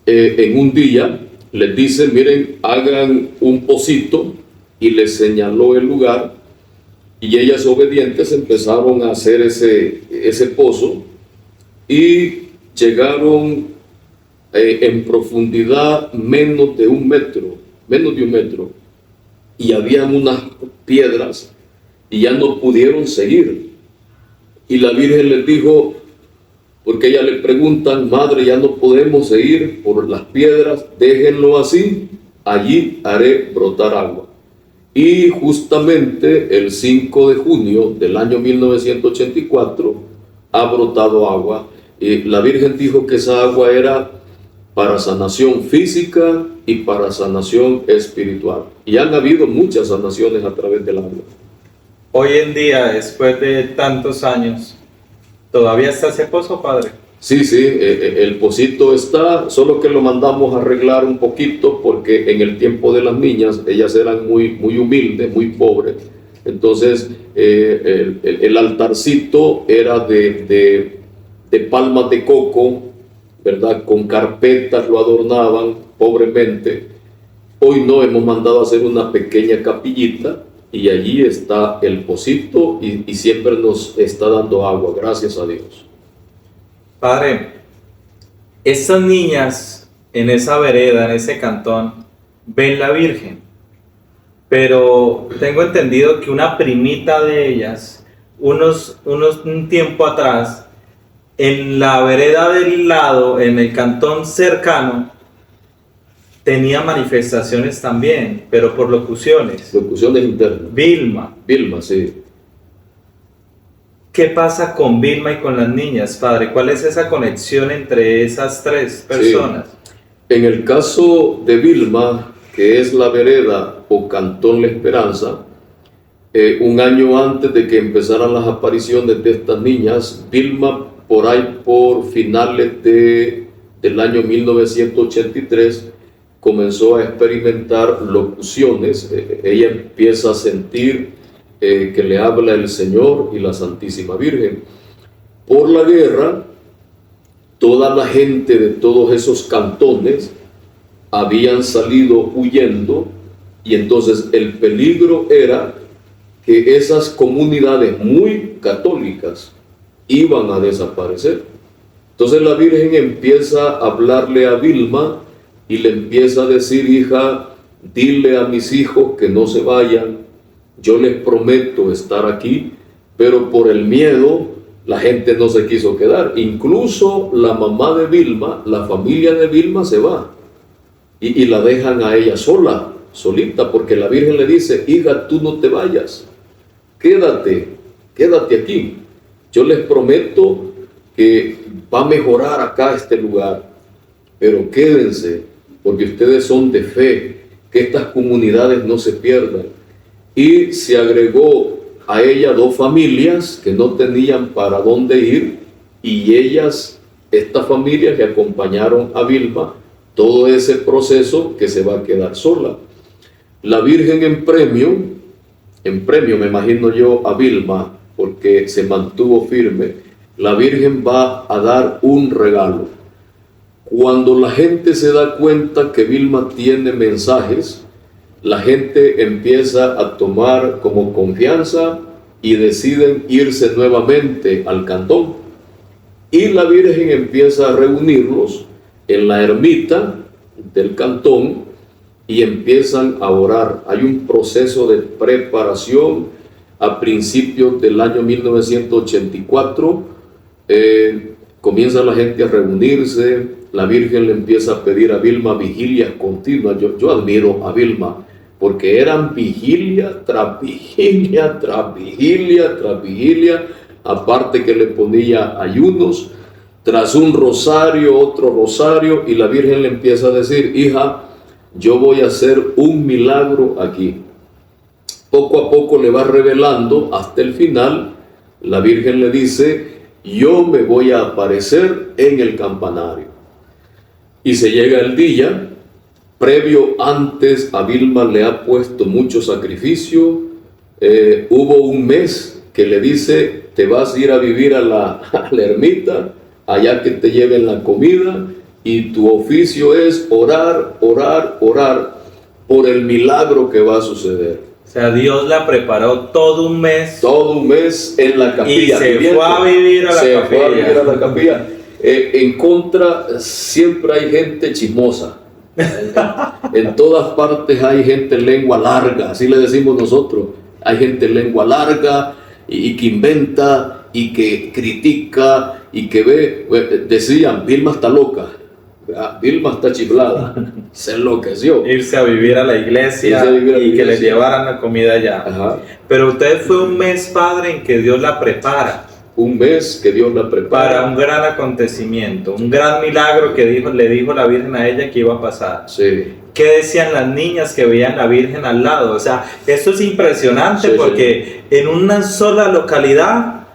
en un día les dice, miren, hagan un pocito, y les señaló el lugar, y ellas obedientes empezaron a hacer ese pozo, y llegaron en profundidad menos de un metro, y habían unas piedras, y ya no pudieron seguir. Y la Virgen les dijo, porque ellas le preguntan, madre, ya no podemos seguir por las piedras, déjenlo así, allí haré brotar agua. Y justamente el 5 de junio del año 1984 ha brotado agua. Y la Virgen dijo que esa agua era para sanación física y para sanación espiritual. Y han habido muchas sanaciones a través del agua. Hoy en día, después de tantos años, ¿todavía está ese pozo, Padre? Sí, el pocito está, solo que lo mandamos a arreglar un poquito porque en el tiempo de las niñas, ellas eran muy humildes, muy pobres. Entonces, el altarcito era de palmas de coco, ¿verdad? Con carpetas lo adornaban pobremente. Hoy no, hemos mandado a hacer una pequeña capillita y allí está el pocito y siempre nos está dando agua, gracias a Dios. Padre, estas niñas en esa vereda, en ese cantón, ven la Virgen, pero tengo entendido que una primita de ellas, un tiempo atrás, en la vereda del lado, en el cantón cercano, tenía manifestaciones también, pero por locuciones. Locuciones internas. Vilma, sí. ¿qué pasa con Vilma y con las niñas, Padre? ¿Cuál es esa conexión entre esas tres personas? Sí. En el caso de Vilma, que es la vereda o Cantón La Esperanza, un año antes de que empezaran las apariciones de estas niñas, Vilma, por ahí por finales del año 1983, comenzó a experimentar locuciones. Ella empieza a sentir que le habla el Señor y la Santísima Virgen. Por la guerra, toda la gente de todos esos cantones habían salido huyendo, y entonces el peligro era que esas comunidades muy católicas iban a desaparecer. Entonces la Virgen empieza a hablarle a Vilma y le empieza a decir, hija, dile a mis hijos que no se vayan, yo les prometo estar aquí, pero por el miedo la gente no se quiso quedar. Incluso la mamá de Vilma, la familia de Vilma se va y la dejan a ella solita, porque la Virgen le dice, hija, tú no te vayas, quédate aquí. Yo les prometo que va a mejorar acá este lugar, pero quédense, porque ustedes son de fe, que estas comunidades no se pierdan. Y se agregó a ella 2 familias que no tenían para dónde ir, y estas familias le acompañaron a Vilma todo ese proceso, que se va a quedar sola. La Virgen en premio me imagino yo a Vilma, porque se mantuvo firme, la Virgen va a dar un regalo. Cuando la gente se da cuenta que Vilma tiene mensajes, la gente empieza a tomar como confianza y deciden irse nuevamente al cantón. Y la Virgen empieza a reunirlos en la ermita del cantón, y empiezan a orar. Hay un proceso de preparación a principios del año 1984. Comienza la gente a reunirse, la Virgen le empieza a pedir a Vilma vigilias continuas. Yo admiro a Vilma, porque eran vigilia tras vigilia, tras vigilia, tras vigilia, aparte que le ponía ayunos, tras un rosario, otro rosario, y la Virgen le empieza a decir: hija, yo voy a hacer un milagro aquí. Poco a poco le va revelando, hasta el final, la Virgen le dice: yo me voy a aparecer en el campanario. Y se llega el día. Previo antes a Vilma le ha puesto mucho sacrificio. Hubo un mes que le dice: te vas a ir a vivir a la ermita, allá que te lleven la comida, y tu oficio es orar, orar, orar por el milagro que va a suceder. O sea, Dios la preparó todo un mes. Todo un mes en la capilla. Y se fue a vivir a la capilla. Se fue a vivir a la capilla. En contra, siempre hay gente chismosa. En todas partes hay gente lengua larga, así le decimos nosotros. Hay gente lengua larga y que inventa y que critica y que ve. Decían: Vilma está loca, Vilma está chiflada, se enloqueció. Irse a vivir a la iglesia y que le llevaran la comida allá. Ajá. Pero usted fue un mes, padre, en que Dios la prepara. Un mes que Dios la prepara para un gran acontecimiento, un gran milagro que le dijo la Virgen a ella que iba a pasar. Sí. ¿Qué decían las niñas que veían a la Virgen al lado? O sea, esto es impresionante, sí, porque sí, en una sola localidad,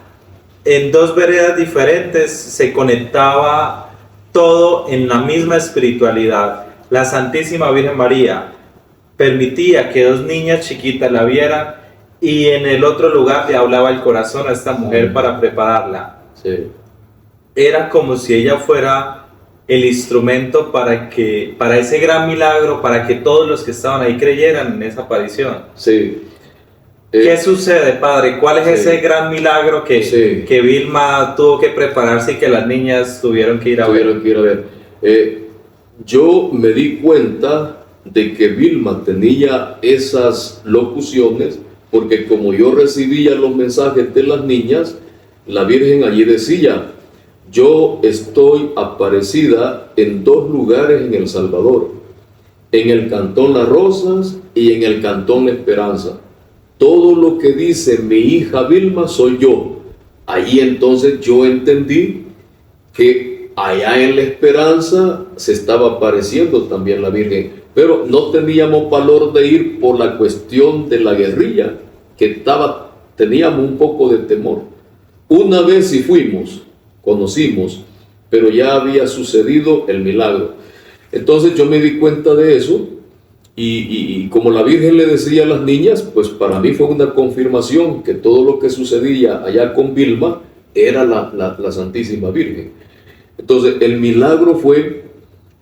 en dos veredas diferentes, se conectaba todo en la misma espiritualidad. La Santísima Virgen María permitía que dos niñas chiquitas la vieran, y en el otro lugar le hablaba el corazón a esta mujer para prepararla. Sí. Era como si ella fuera el instrumento para ese gran milagro, para que todos los que estaban ahí creyeran en esa aparición. Sí. ¿Qué sucede, padre? ¿Cuál es ese gran milagro que Vilma tuvo que prepararse y que las niñas tuvieron que ir a ver? Yo me di cuenta de que Vilma tenía esas locuciones porque como yo recibía los mensajes de las niñas, la Virgen allí decía: yo estoy aparecida en dos lugares en El Salvador, en el Cantón Las Rosas y en el Cantón La Esperanza. Todo lo que dice mi hija Vilma soy yo. Allí entonces yo entendí que allá en La Esperanza se estaba apareciendo también la Virgen, pero no teníamos valor de ir por la cuestión de la guerrilla, que teníamos un poco de temor. Una vez sí fuimos, conocimos, pero ya había sucedido el milagro. Entonces yo me di cuenta de eso, y como la Virgen le decía a las niñas, pues para mí fue una confirmación que todo lo que sucedía allá con Vilma era la Santísima Virgen. Entonces el milagro fue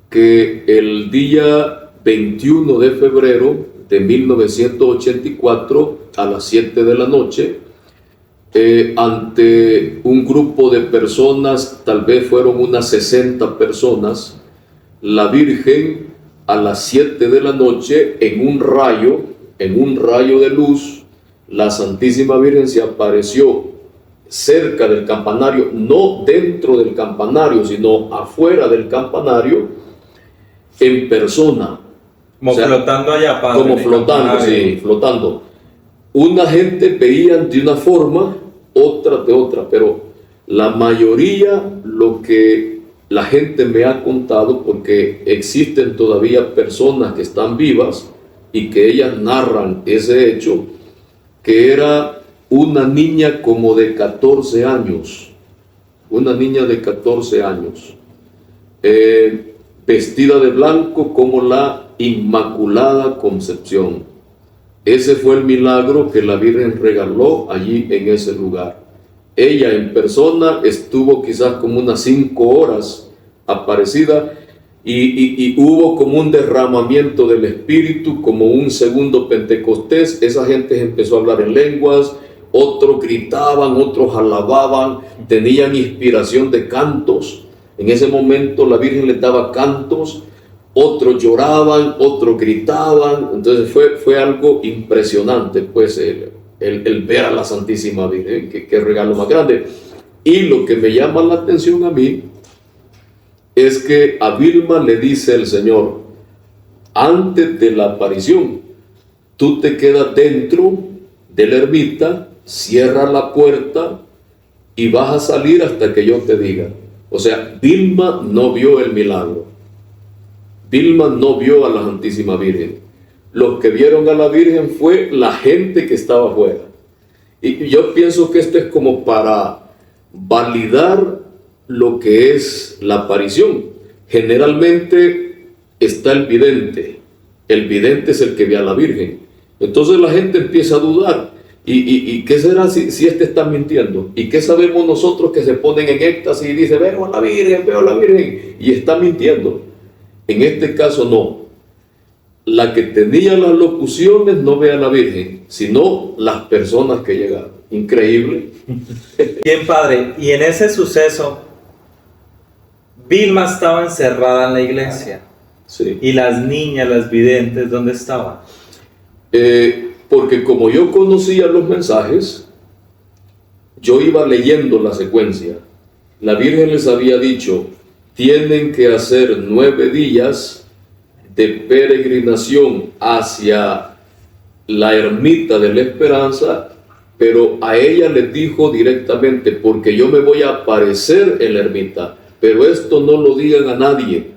que el día 21 de febrero de 1984 a las 7 de la noche, ante un grupo de personas, tal vez fueron unas 60 personas, la Virgen a las 7 de la noche, en un rayo de luz, la Santísima Virgen se apareció cerca del campanario, no dentro del campanario, sino afuera del campanario, en persona. Como flotando allá, padre. Como flotando, sí, flotando. Una gente veía de una forma, otra de otra, pero la mayoría, lo que la gente me ha contado, porque existen todavía personas que están vivas y que ellas narran ese hecho, que era una niña como de 14 años, una niña de 14 años, vestida de blanco como la Inmaculada Concepción. Ese fue el milagro que la Virgen regaló allí en ese lugar. Ella en persona estuvo quizás como unas 5 horas aparecida, y hubo como un derramamiento del Espíritu, como un segundo Pentecostés. Esa gente empezó a hablar en lenguas, otros gritaban, otros alababan, tenían inspiración de cantos. En ese momento la Virgen les daba cantos. otros lloraban, otros gritaban. Entonces fue algo impresionante, pues, el ver a la Santísima Virgen, qué regalo más grande. Y lo que me llama la atención a mí es que a Vilma le dice el Señor, antes de la aparición, tú te quedas dentro de la ermita, cierra la puerta y vas a salir hasta que yo te diga. O sea, Vilma no vio el milagro. Vilma no vio a la Santísima Virgen. Los que vieron a la Virgen fue la gente que estaba afuera. Y yo pienso que esto es como para validar lo que es la aparición. Generalmente está el vidente. El vidente es el que ve a la Virgen. Entonces la gente empieza a dudar. ¿Y qué será si este está mintiendo? ¿Y qué sabemos nosotros que se ponen en éxtasis y dicen, veo a la Virgen, y está mintiendo? En este caso no. La que tenía las locuciones no ve a la Virgen, sino las personas que llegaron. Increíble. Bien, padre, y en ese suceso, Vilma estaba encerrada en la iglesia. Sí. ¿Y las niñas, las videntes, dónde estaban? Porque como yo conocía los mensajes, yo iba leyendo la secuencia. La Virgen les había dicho, tienen que hacer 9 días de peregrinación hacia la ermita de la Esperanza, pero a ella les dijo directamente, porque yo me voy a aparecer en la ermita, pero esto no lo digan a nadie.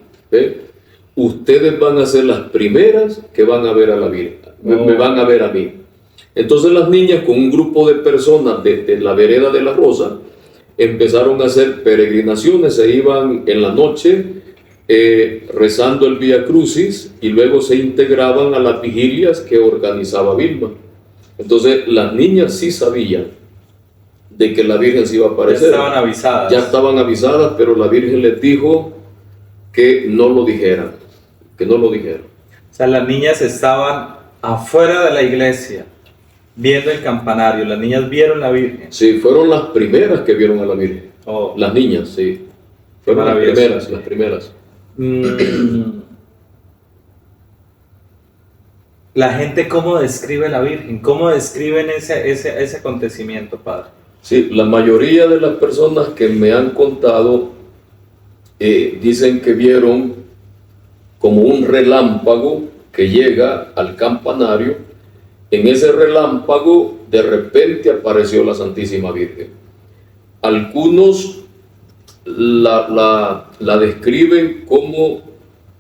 Ustedes van a ser las primeras que van a ver a la Virgen, me van a ver a mí. Entonces las niñas, con un grupo de personas de la vereda de la Rosa, empezaron a hacer peregrinaciones, se iban en la noche rezando el Vía Crucis y luego se integraban a las vigilias que organizaba Vilma. Entonces las niñas sí sabían de que la Virgen se iba a aparecer. Ya estaban avisadas. Ya estaban avisadas, pero la Virgen les dijo que no lo dijeran, que no lo dijeran. O sea, las niñas estaban afuera de la iglesia, viendo el campanario. Las niñas vieron la Virgen. Sí, fueron las primeras que vieron a la Virgen. Oh. Las niñas, sí. Fueron las primeras. La gente, ¿cómo describe la Virgen? ¿Cómo describen ese acontecimiento, padre? Sí, la mayoría de las personas que me han contado dicen que vieron como un relámpago que llega al campanario. En ese relámpago de repente apareció la Santísima Virgen. Algunos la describen como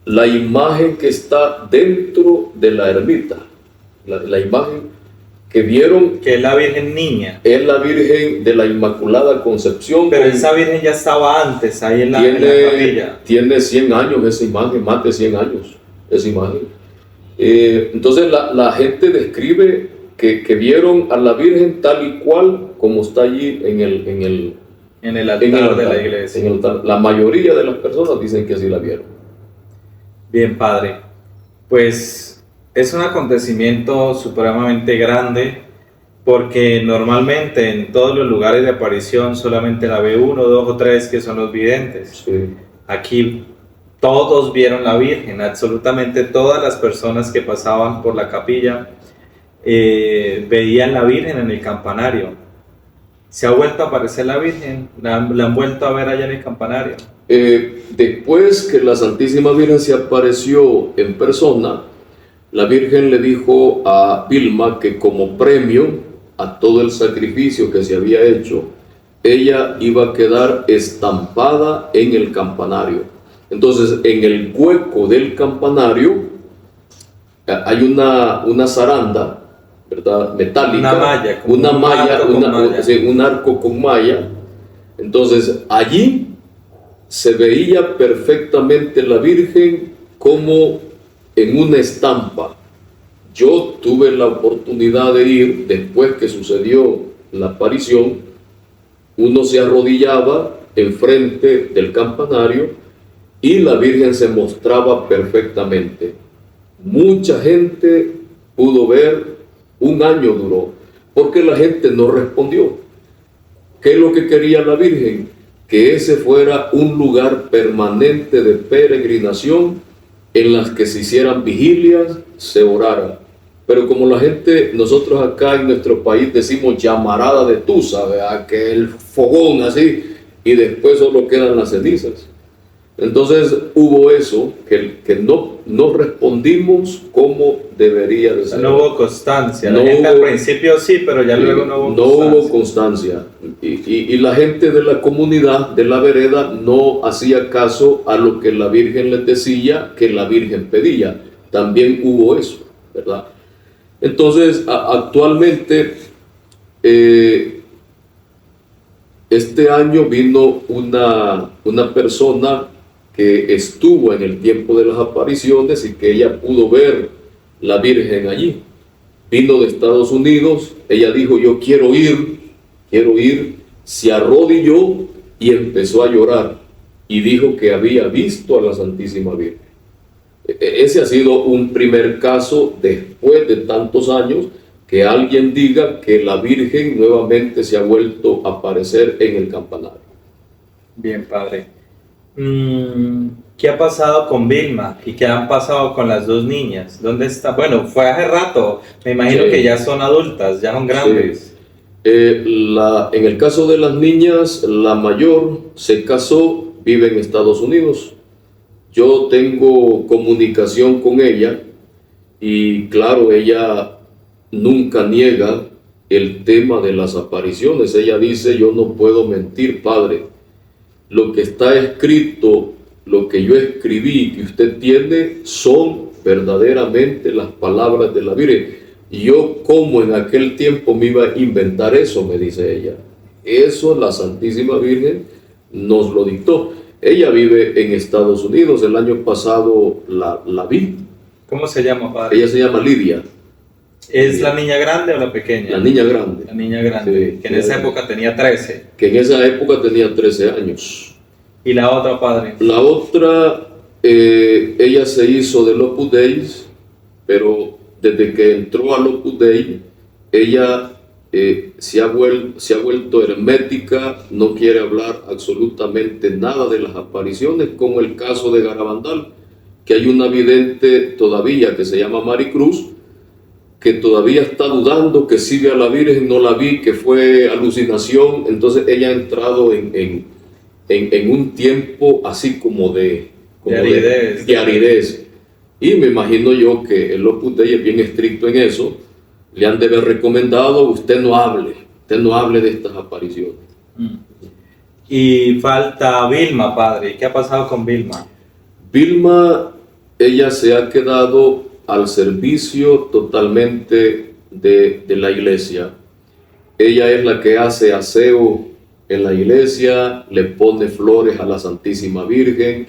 la imagen que está dentro de la ermita. La imagen que vieron, que es la Virgen niña, es la Virgen de la Inmaculada Concepción. Pero esa Virgen ya estaba antes ahí en la capilla. Tiene 100 años esa imagen, más de 100 años esa imagen. Entonces la gente describe que vieron a la Virgen tal y cual como está allí en el altar de la iglesia. En el altar. La mayoría de las personas dicen que así la vieron. Bien, padre. Pues es un acontecimiento supremamente grande, porque normalmente en todos los lugares de aparición solamente la ve 1, 2 o 3 que son los videntes. Sí. Aquí todos vieron la Virgen, absolutamente todas las personas que pasaban por la capilla veían la Virgen en el campanario. ¿Se ha vuelto a aparecer la Virgen? ¿La han vuelto a ver allá en el campanario? Después que la Santísima Virgen se apareció en persona, la Virgen le dijo a Vilma que como premio a todo el sacrificio que se había hecho, ella iba a quedar estampada en el campanario. Entonces, en el hueco del campanario hay una zaranda, ¿verdad?, metálica, una malla, un arco con malla. Entonces, allí se veía perfectamente la Virgen como en una estampa. Yo tuve la oportunidad de ir después que sucedió la aparición. Uno se arrodillaba enfrente del campanario y la Virgen se mostraba perfectamente. Mucha gente pudo ver, un año duró, porque la gente no respondió. ¿Qué es lo que quería la Virgen? Que ese fuera un lugar permanente de peregrinación en las que se hicieran vigilias, se orara. Pero como la gente, nosotros acá en nuestro país decimos llamarada de tusa, ¿verdad? Que el fogón así, y después solo quedan las cenizas. Entonces hubo eso, que no respondimos como debería de ser. No hubo constancia. No La gente al hubo- principio sí, pero ya luego no hubo No constancia. hubo constancia. Y la gente de la comunidad, de la vereda, no hacía caso a lo que la Virgen les decía, que la Virgen pedía. También hubo eso, ¿verdad? Entonces, actualmente, este año vino una persona que estuvo en el tiempo de las apariciones y que ella pudo ver la Virgen allí. Vino de Estados Unidos, ella dijo, yo quiero ir, se arrodilló y empezó a llorar y dijo que había visto a la Santísima Virgen. Ese ha sido un primer caso después de tantos años que alguien diga que la Virgen nuevamente se ha vuelto a aparecer en el campanario. Bien, padre. ¿Qué ha pasado con Vilma? ¿Y qué han pasado con las dos niñas? ¿Dónde está? Bueno, fue hace rato. Me imagino Sí. que ya son adultas, ya son grandes. En el caso de las niñas, la mayor se casó, vive en Estados Unidos. Yo tengo comunicación con ella y claro, ella nunca niega el tema de las apariciones. Ella dice, yo no puedo mentir, padre. Lo que está escrito, lo que yo escribí, que usted tiene, son verdaderamente las palabras de la Virgen. Y yo, como en aquel tiempo me iba a inventar eso, me dice ella. Eso la Santísima Virgen nos lo dictó. Ella vive en Estados Unidos, el año pasado la vi. ¿Cómo se llama, padre? Ella se llama Lidia, ¿Es la niña grande o la pequeña? la niña grande, La niña grande, Sí, que en esa época tenía 13. que en esa época tenía 13 años. ¿Y la otra, padre? La otra, ella se hizo del Opus Dei, pero desde que entró al Opus Dei, ella se ha vuelto hermética, no quiere hablar absolutamente nada de las apariciones, como el caso de Garabandal, que hay una vidente todavía que se llama Maricruz, que todavía está dudando que sí ve a la Virgen, no la vi, que fue alucinación. Entonces ella ha entrado en un tiempo así como de aridez. de aridez. Y me imagino yo que el Opus Dei es bien estricto en eso. Le han de haber recomendado, usted no hable de estas apariciones. Y falta Vilma, padre. ¿Qué ha pasado con Vilma? Vilma, ella se ha quedado al servicio totalmente de la iglesia. Ella es la que hace aseo en la iglesia, le pone flores a la Santísima Virgen,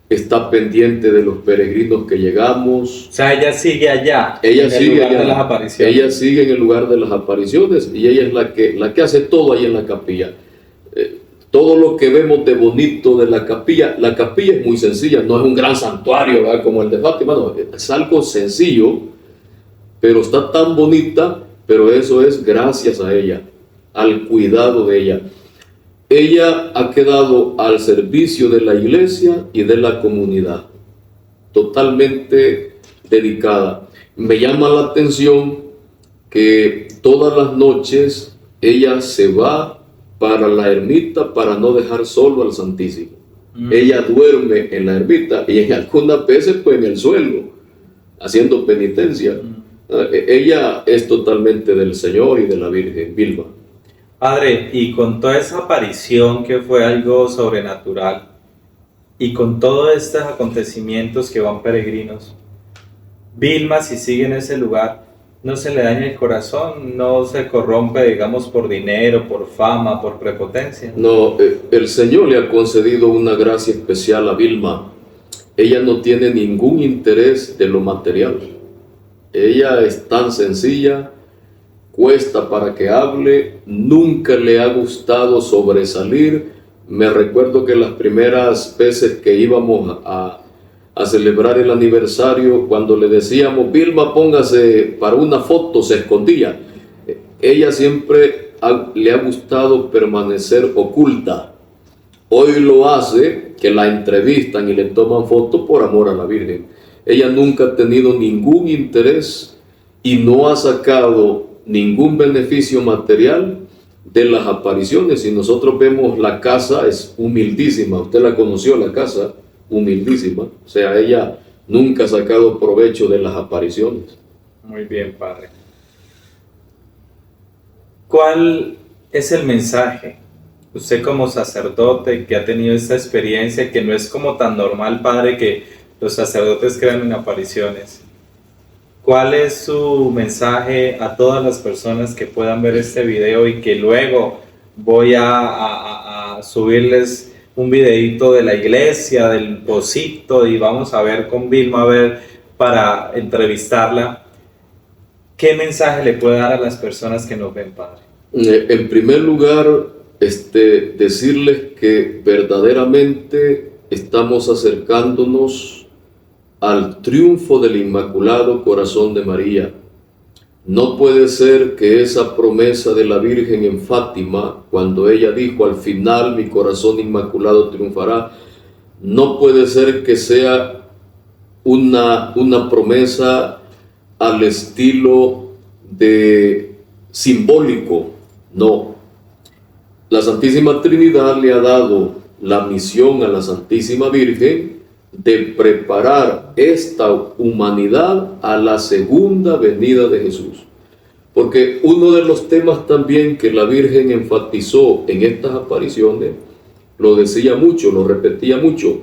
está pendiente de los peregrinos que llegamos. O sea, ella sigue allá, Ella en el sigue lugar allá. de las apariciones. Ella sigue en el lugar de las apariciones y ella es la que hace todo ahí en la capilla. Todo lo que vemos de bonito de la capilla es muy sencilla, no es un gran santuario, ¿verdad? Como el de Fátima, no, es algo sencillo, pero está tan bonita, pero eso es gracias a ella, al cuidado de ella. Ella ha quedado al servicio de la iglesia y de la comunidad, totalmente dedicada. Me llama la atención que todas las noches ella se va para la ermita para no dejar solo al Santísimo. Ella duerme en la ermita y en algunas veces pues en el suelo, haciendo penitencia. Ella es totalmente del Señor y de la Virgen, Vilma. Padre, y con toda esa aparición que fue algo sobrenatural, y con todos estos acontecimientos que van peregrinos, Vilma, si sigue en ese lugar, no se le daña el corazón, no se corrompe, digamos, por dinero, por fama, por prepotencia. No, el Señor le ha concedido una gracia especial a Vilma. Ella no tiene ningún interés de lo material. Ella es tan sencilla, cuesta para que hable, nunca le ha gustado sobresalir. Me recuerdo que las primeras veces que íbamos a celebrar el aniversario, cuando le decíamos, Vilma, póngase para una foto, se escondía. Ella siempre le ha gustado permanecer oculta. Hoy lo hace, que la entrevistan y le toman fotos por amor a la Virgen. ella nunca ha tenido ningún interés y no ha sacado ningún beneficio material de las apariciones. Si nosotros vemos la casa, es humildísima. Usted la conoció, la casa, humildísima. O sea, ella nunca ha sacado provecho de las apariciones. Muy bien, Padre. ¿Cuál es el mensaje? Usted como sacerdote que ha tenido esta experiencia, que no es como tan normal, Padre, que los sacerdotes crean en apariciones. ¿Cuál es su mensaje a todas las personas que puedan ver este video y que luego voy a subirles un videito de la iglesia, del pocito, y vamos a ver con Vilma, a ver, para entrevistarla? ¿Qué mensaje le puede dar a las personas que nos ven, Padre? En primer lugar, decirles que verdaderamente estamos acercándonos al triunfo del Inmaculado Corazón de María. No puede ser que esa promesa de la Virgen en Fátima, cuando ella dijo: al final mi corazón inmaculado triunfará, no puede ser que sea una promesa al estilo de simbólico. No. La Santísima Trinidad le ha dado la misión a la Santísima Virgen de preparar esta humanidad a la segunda venida de Jesús. Porque uno de los temas también que la Virgen enfatizó en estas apariciones, lo decía mucho, lo repetía mucho: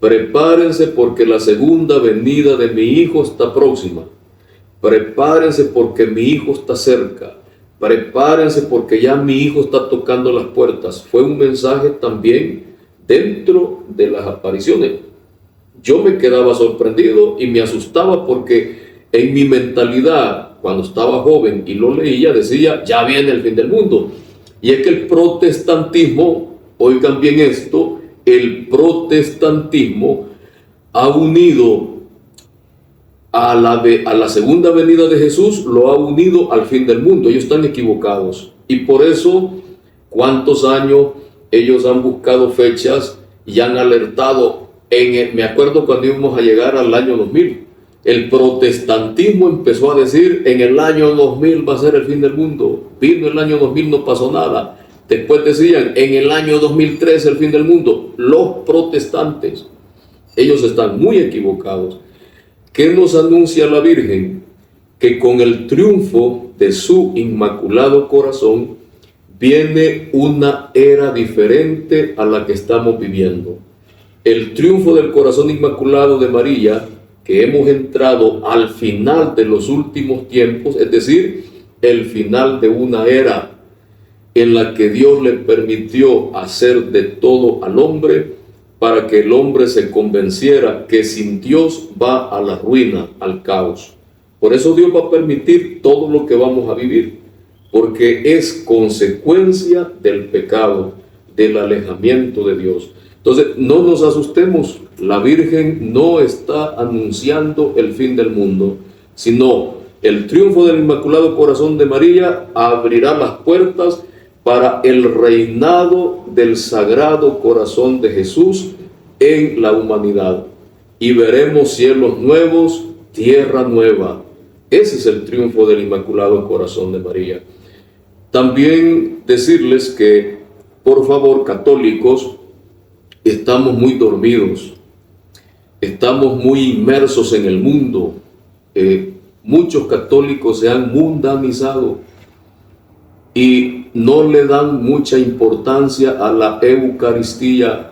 prepárense porque la segunda venida de mi Hijo está próxima. Prepárense porque mi Hijo está cerca. Prepárense porque ya mi Hijo está tocando las puertas. Fue un mensaje también dentro de las apariciones. Yo me quedaba sorprendido y me asustaba porque en mi mentalidad, cuando estaba joven y lo leía, decía: ya viene el fin del mundo. Y es que el protestantismo, oigan bien esto, el protestantismo ha unido a la segunda venida de Jesús, lo ha unido al fin del mundo. Ellos están equivocados. Y por eso, ¿cuántos años ellos han buscado fechas y han alertado? Me acuerdo cuando íbamos a llegar al año 2000, el protestantismo empezó a decir: en el año 2000 va a ser el fin del mundo. Vino el año 2000, no pasó nada. Después decían: en el año 2003 el fin del mundo. Los protestantes, ellos están muy equivocados. ¿Qué nos anuncia la Virgen? Que con el triunfo de su Inmaculado Corazón viene una era diferente a la que estamos viviendo. El triunfo del Corazón Inmaculado de María, que hemos entrado al final de los últimos tiempos, es decir, el final de una era en la que Dios le permitió hacer de todo al hombre, para que el hombre se convenciera que sin Dios va a la ruina, al caos. Por eso Dios va a permitir todo lo que vamos a vivir, porque es consecuencia del pecado, del alejamiento de Dios. Entonces, no nos asustemos, la Virgen no está anunciando el fin del mundo, sino el triunfo del Inmaculado Corazón de María abrirá las puertas para el reinado del Sagrado Corazón de Jesús en la humanidad. Y veremos cielos nuevos, tierra nueva. Ese es el triunfo del Inmaculado Corazón de María. También decirles que, por favor, católicos, estamos muy dormidos, estamos muy inmersos en el mundo. Muchos católicos se han mundanizado y no le dan mucha importancia a la Eucaristía.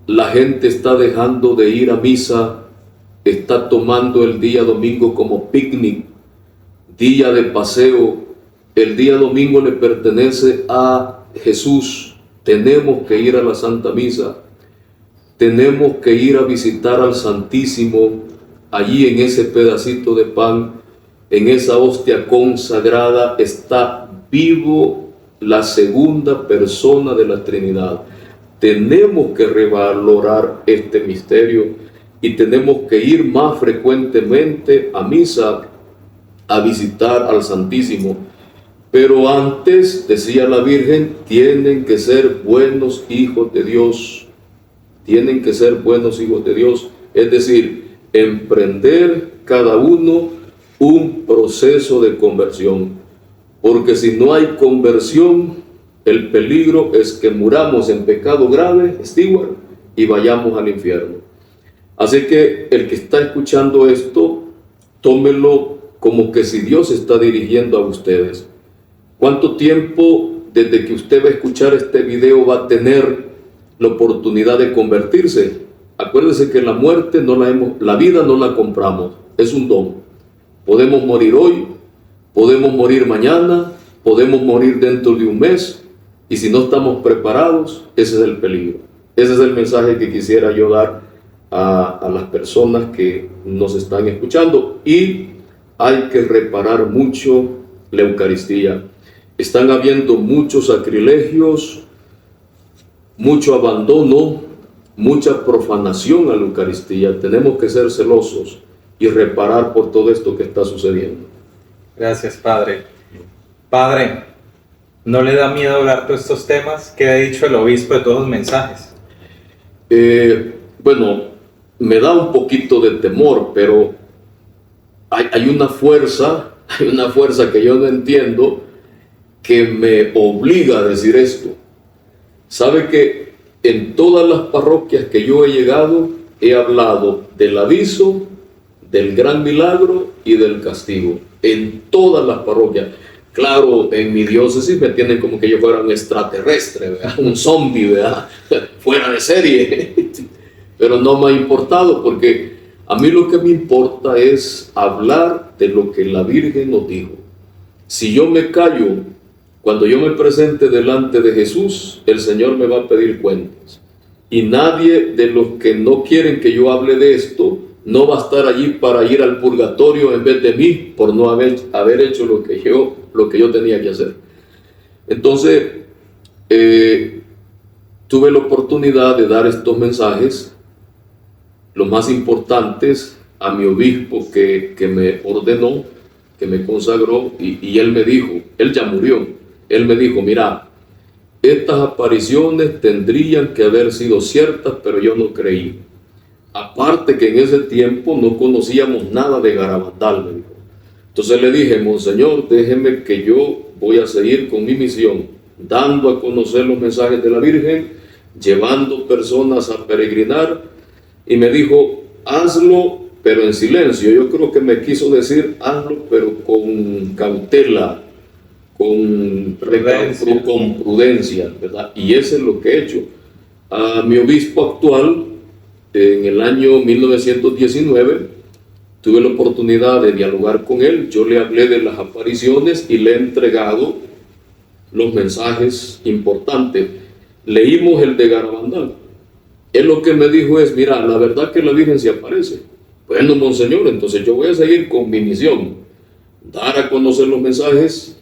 La gente está dejando de ir a misa, está tomando el día domingo como picnic, día de paseo. El día domingo le pertenece a Jesús. Tenemos que ir a la Santa Misa, tenemos que ir a visitar al Santísimo, allí en ese pedacito de pan, en esa hostia consagrada, está vivo la segunda persona de la Trinidad. Tenemos que revalorar este misterio y tenemos que ir más frecuentemente a misa, a visitar al Santísimo. Pero antes, decía la Virgen, tienen que ser buenos hijos de Dios. Tienen que ser buenos hijos de Dios. Es decir, emprender cada uno un proceso de conversión. Porque si no hay conversión, el peligro es que muramos en pecado grave, Stewart, y vayamos al infierno. Así que el que está escuchando esto, tómelo como que si Dios está dirigiendo a ustedes. ¿Cuánto tiempo desde que usted va a escuchar este video va a tener la oportunidad de convertirse? Acuérdese que la muerte la vida no la compramos, es un don. Podemos morir hoy, podemos morir mañana, podemos morir dentro de un mes, y si no estamos preparados, ese es el peligro. Ese es el mensaje que quisiera yo dar a las personas que nos están escuchando. Y hay que reparar mucho la Eucaristía. Están habiendo muchos sacrilegios, mucho abandono, mucha profanación a la Eucaristía. Tenemos que ser celosos y reparar por todo esto que está sucediendo. Gracias, Padre. Padre, ¿no le da miedo hablar todos estos temas? ¿Qué ha dicho el obispo de todos los mensajes? Bueno, me da un poquito de temor, pero hay una fuerza que yo no entiendo que me obliga a decir esto. Sabe que en todas las parroquias que yo he llegado, he hablado del aviso, del gran milagro y del castigo. En todas las parroquias. Claro, en mi diócesis me tienen como que yo fuera un extraterrestre, ¿verdad? Un zombie, ¿verdad? Fuera de serie. Pero no me ha importado, porque a mí lo que me importa es hablar de lo que la Virgen nos dijo. Si yo me callo, cuando yo me presente delante de Jesús, el Señor me va a pedir cuentas. Y nadie de los que no quieren que yo hable de esto no va a estar allí para ir al purgatorio en vez de mí por no haber hecho lo que yo tenía que hacer. Entonces, tuve la oportunidad de dar estos mensajes, los más importantes, a mi obispo que me ordenó, que me consagró, y él me dijo, él ya murió, él me dijo: mira, estas apariciones tendrían que haber sido ciertas, pero yo no creí. Aparte que en ese tiempo no conocíamos nada de Garabandal, me dijo. Entonces le dije: Monseñor, déjeme que yo voy a seguir con mi misión, dando a conocer los mensajes de la Virgen, llevando personas a peregrinar. Y me dijo: hazlo, pero en silencio. Yo creo que me quiso decir: hazlo, pero con cautela, con prudencia, ¿verdad? Y eso es lo que he hecho. A mi obispo actual, en el año 1919, tuve la oportunidad de dialogar con él. Yo le hablé de las apariciones y le he entregado los mensajes importantes. Leímos el de Garabandal. Él lo que me dijo es: mira, la verdad que la Virgen se aparece. Bueno, Monseñor, entonces yo voy a seguir con mi misión, dar a conocer los mensajes,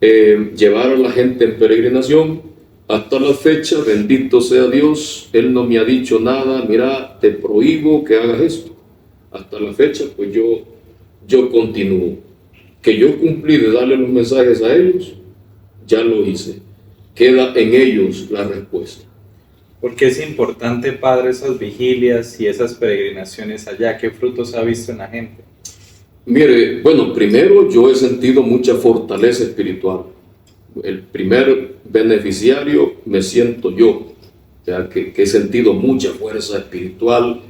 llevar a la gente en peregrinación. Hasta la fecha, bendito sea Dios, Él no me ha dicho nada: mira, te prohíbo que hagas esto. Hasta la fecha, pues yo continúo. Que yo cumplí de darle los mensajes a ellos, ya lo hice. Queda en ellos la respuesta. ¿Por qué es importante, Padre, esas vigilias y esas peregrinaciones allá? ¿Qué frutos ha visto en la gente? Mire, bueno, primero yo he sentido mucha fortaleza espiritual. El primer beneficiario me siento yo, o sea, que he sentido mucha fuerza espiritual,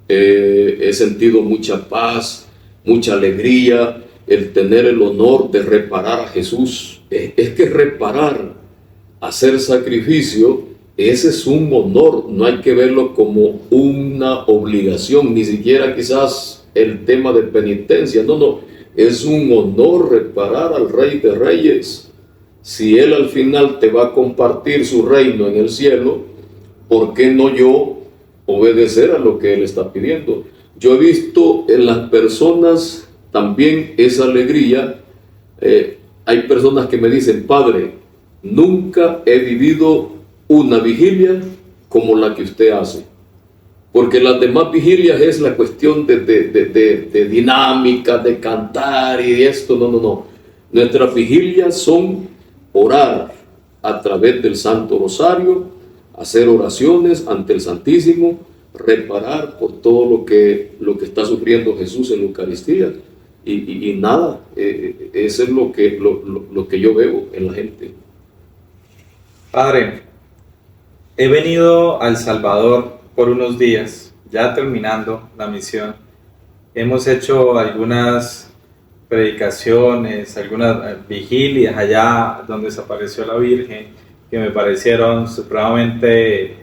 he sentido mucha paz, mucha alegría, el tener el honor de reparar a Jesús. Es que reparar, hacer sacrificio, ese es un honor, no hay que verlo como una obligación, ni siquiera quizás el tema de penitencia, no, es un honor reparar al Rey de Reyes. Si Él al final te va a compartir su reino en el cielo, ¿por qué no yo obedecer a lo que Él está pidiendo? Yo he visto en las personas también esa alegría. Hay personas que me dicen: Padre, nunca he vivido una vigilia como la que usted hace. Porque las demás vigilias es la cuestión de dinámica, de cantar y de esto. No. Nuestras vigilias son orar a través del Santo Rosario, hacer oraciones ante el Santísimo, reparar por todo lo que está sufriendo Jesús en la Eucaristía. Y nada, eso es lo que yo veo en la gente. Padre, he venido a El Salvador por unos días, ya terminando la misión. Hemos hecho algunas predicaciones, algunas vigilias allá donde desapareció la Virgen, que me parecieron supremamente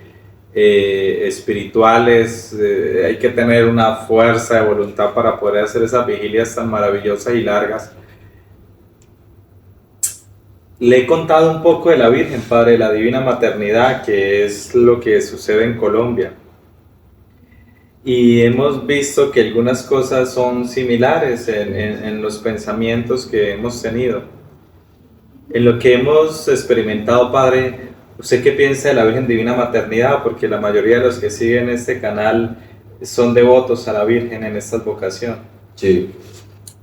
espirituales. Hay que tener una fuerza de voluntad para poder hacer esas vigilias tan maravillosas y largas. Le he contado un poco de la Virgen, Padre, de la Divina Maternidad, que es lo que sucede en Colombia. Y hemos visto que algunas cosas son similares en los pensamientos que hemos tenido. En lo que hemos experimentado, Padre, ¿usted qué piensa de la Virgen Divina Maternidad? Porque la mayoría de los que siguen este canal son devotos a la Virgen en esta vocación. Sí.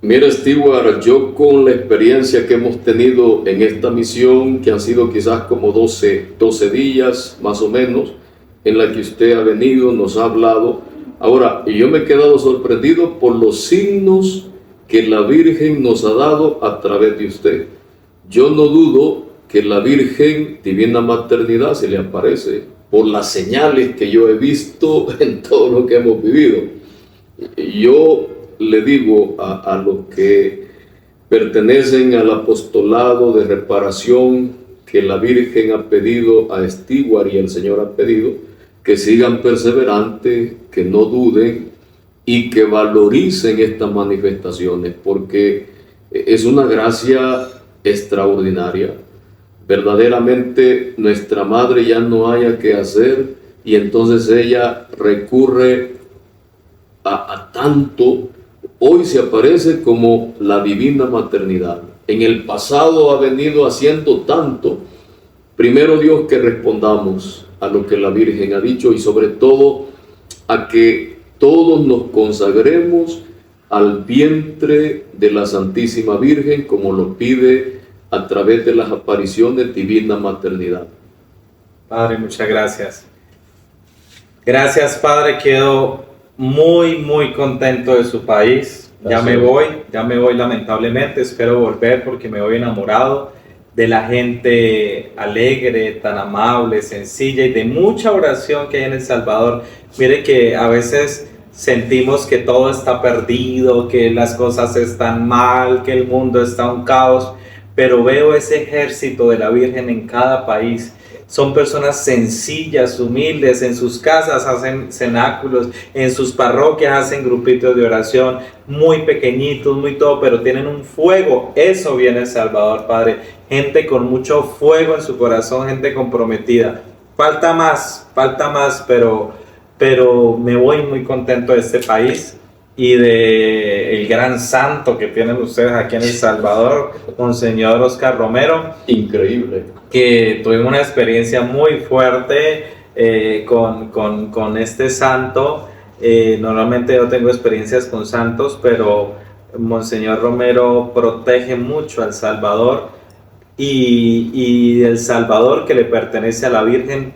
Mira, Stewart, yo con la experiencia que hemos tenido en esta misión, que han sido quizás como 12 días más o menos, en la que usted ha venido, nos ha hablado. Ahora, yo me he quedado sorprendido por los signos que la Virgen nos ha dado a través de usted. Yo no dudo que la Virgen Divina Maternidad se le aparece por las señales que yo he visto en todo lo que hemos vivido. Yo le digo a los que pertenecen al apostolado de reparación que la Virgen ha pedido a Stewart y el Señor ha pedido, que sigan perseverantes, que no duden y que valoricen estas manifestaciones, porque es una gracia extraordinaria. Verdaderamente nuestra madre ya no haya que hacer y entonces ella recurre a tanto. Hoy se aparece como la Divina Maternidad. En el pasado ha venido haciendo tanto. Primero, Dios, que respondamos a lo que la Virgen ha dicho y sobre todo a que todos nos consagremos al vientre de la Santísima Virgen como lo pide a través de las apariciones Divina Maternidad. Padre, muchas gracias. Gracias, Padre, quedo muy contento de su país. Ya me voy lamentablemente, espero volver porque me voy enamorado de la gente alegre, tan amable, sencilla y de mucha oración que hay en El Salvador. Mire que a veces sentimos que todo está perdido, que las cosas están mal, que el mundo está un caos, pero veo ese ejército de la Virgen en cada país. Son personas sencillas, humildes, en sus casas hacen cenáculos, en sus parroquias hacen grupitos de oración, muy pequeñitos, muy todo, pero tienen un fuego. Eso viene El Salvador, Padre. Gente con mucho fuego en su corazón, gente comprometida. Falta más, pero me voy muy contento de este país y de el gran santo que tienen ustedes aquí en El Salvador, Monseñor Oscar Romero. Increíble. Que tuvimos una experiencia muy fuerte con este santo. Normalmente yo tengo experiencias con santos, pero Monseñor Romero protege mucho a El Salvador y El Salvador, que le pertenece a la Virgen,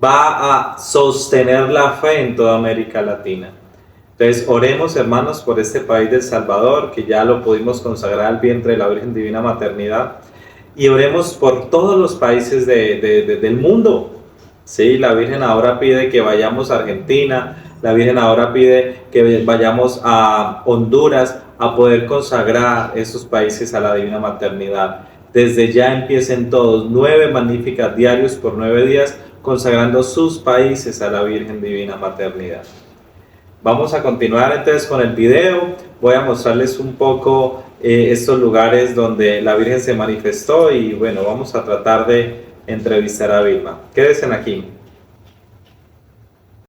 va a sostener la fe en toda América Latina. Entonces oremos, hermanos, por este país de El Salvador, que ya lo pudimos consagrar al vientre de la Virgen Divina Maternidad, y oremos por todos los países del mundo. Sí, la Virgen ahora pide que vayamos a Argentina, la Virgen ahora pide que vayamos a Honduras a poder consagrar esos países a la Divina Maternidad. Desde ya empiecen todos 9 magníficas diarios por 9 días consagrando sus países a la Virgen Divina Maternidad. Vamos a continuar entonces con el video. Voy a mostrarles un poco estos lugares donde la Virgen se manifestó y bueno, vamos a tratar de entrevistar a Vilma. Quédense aquí.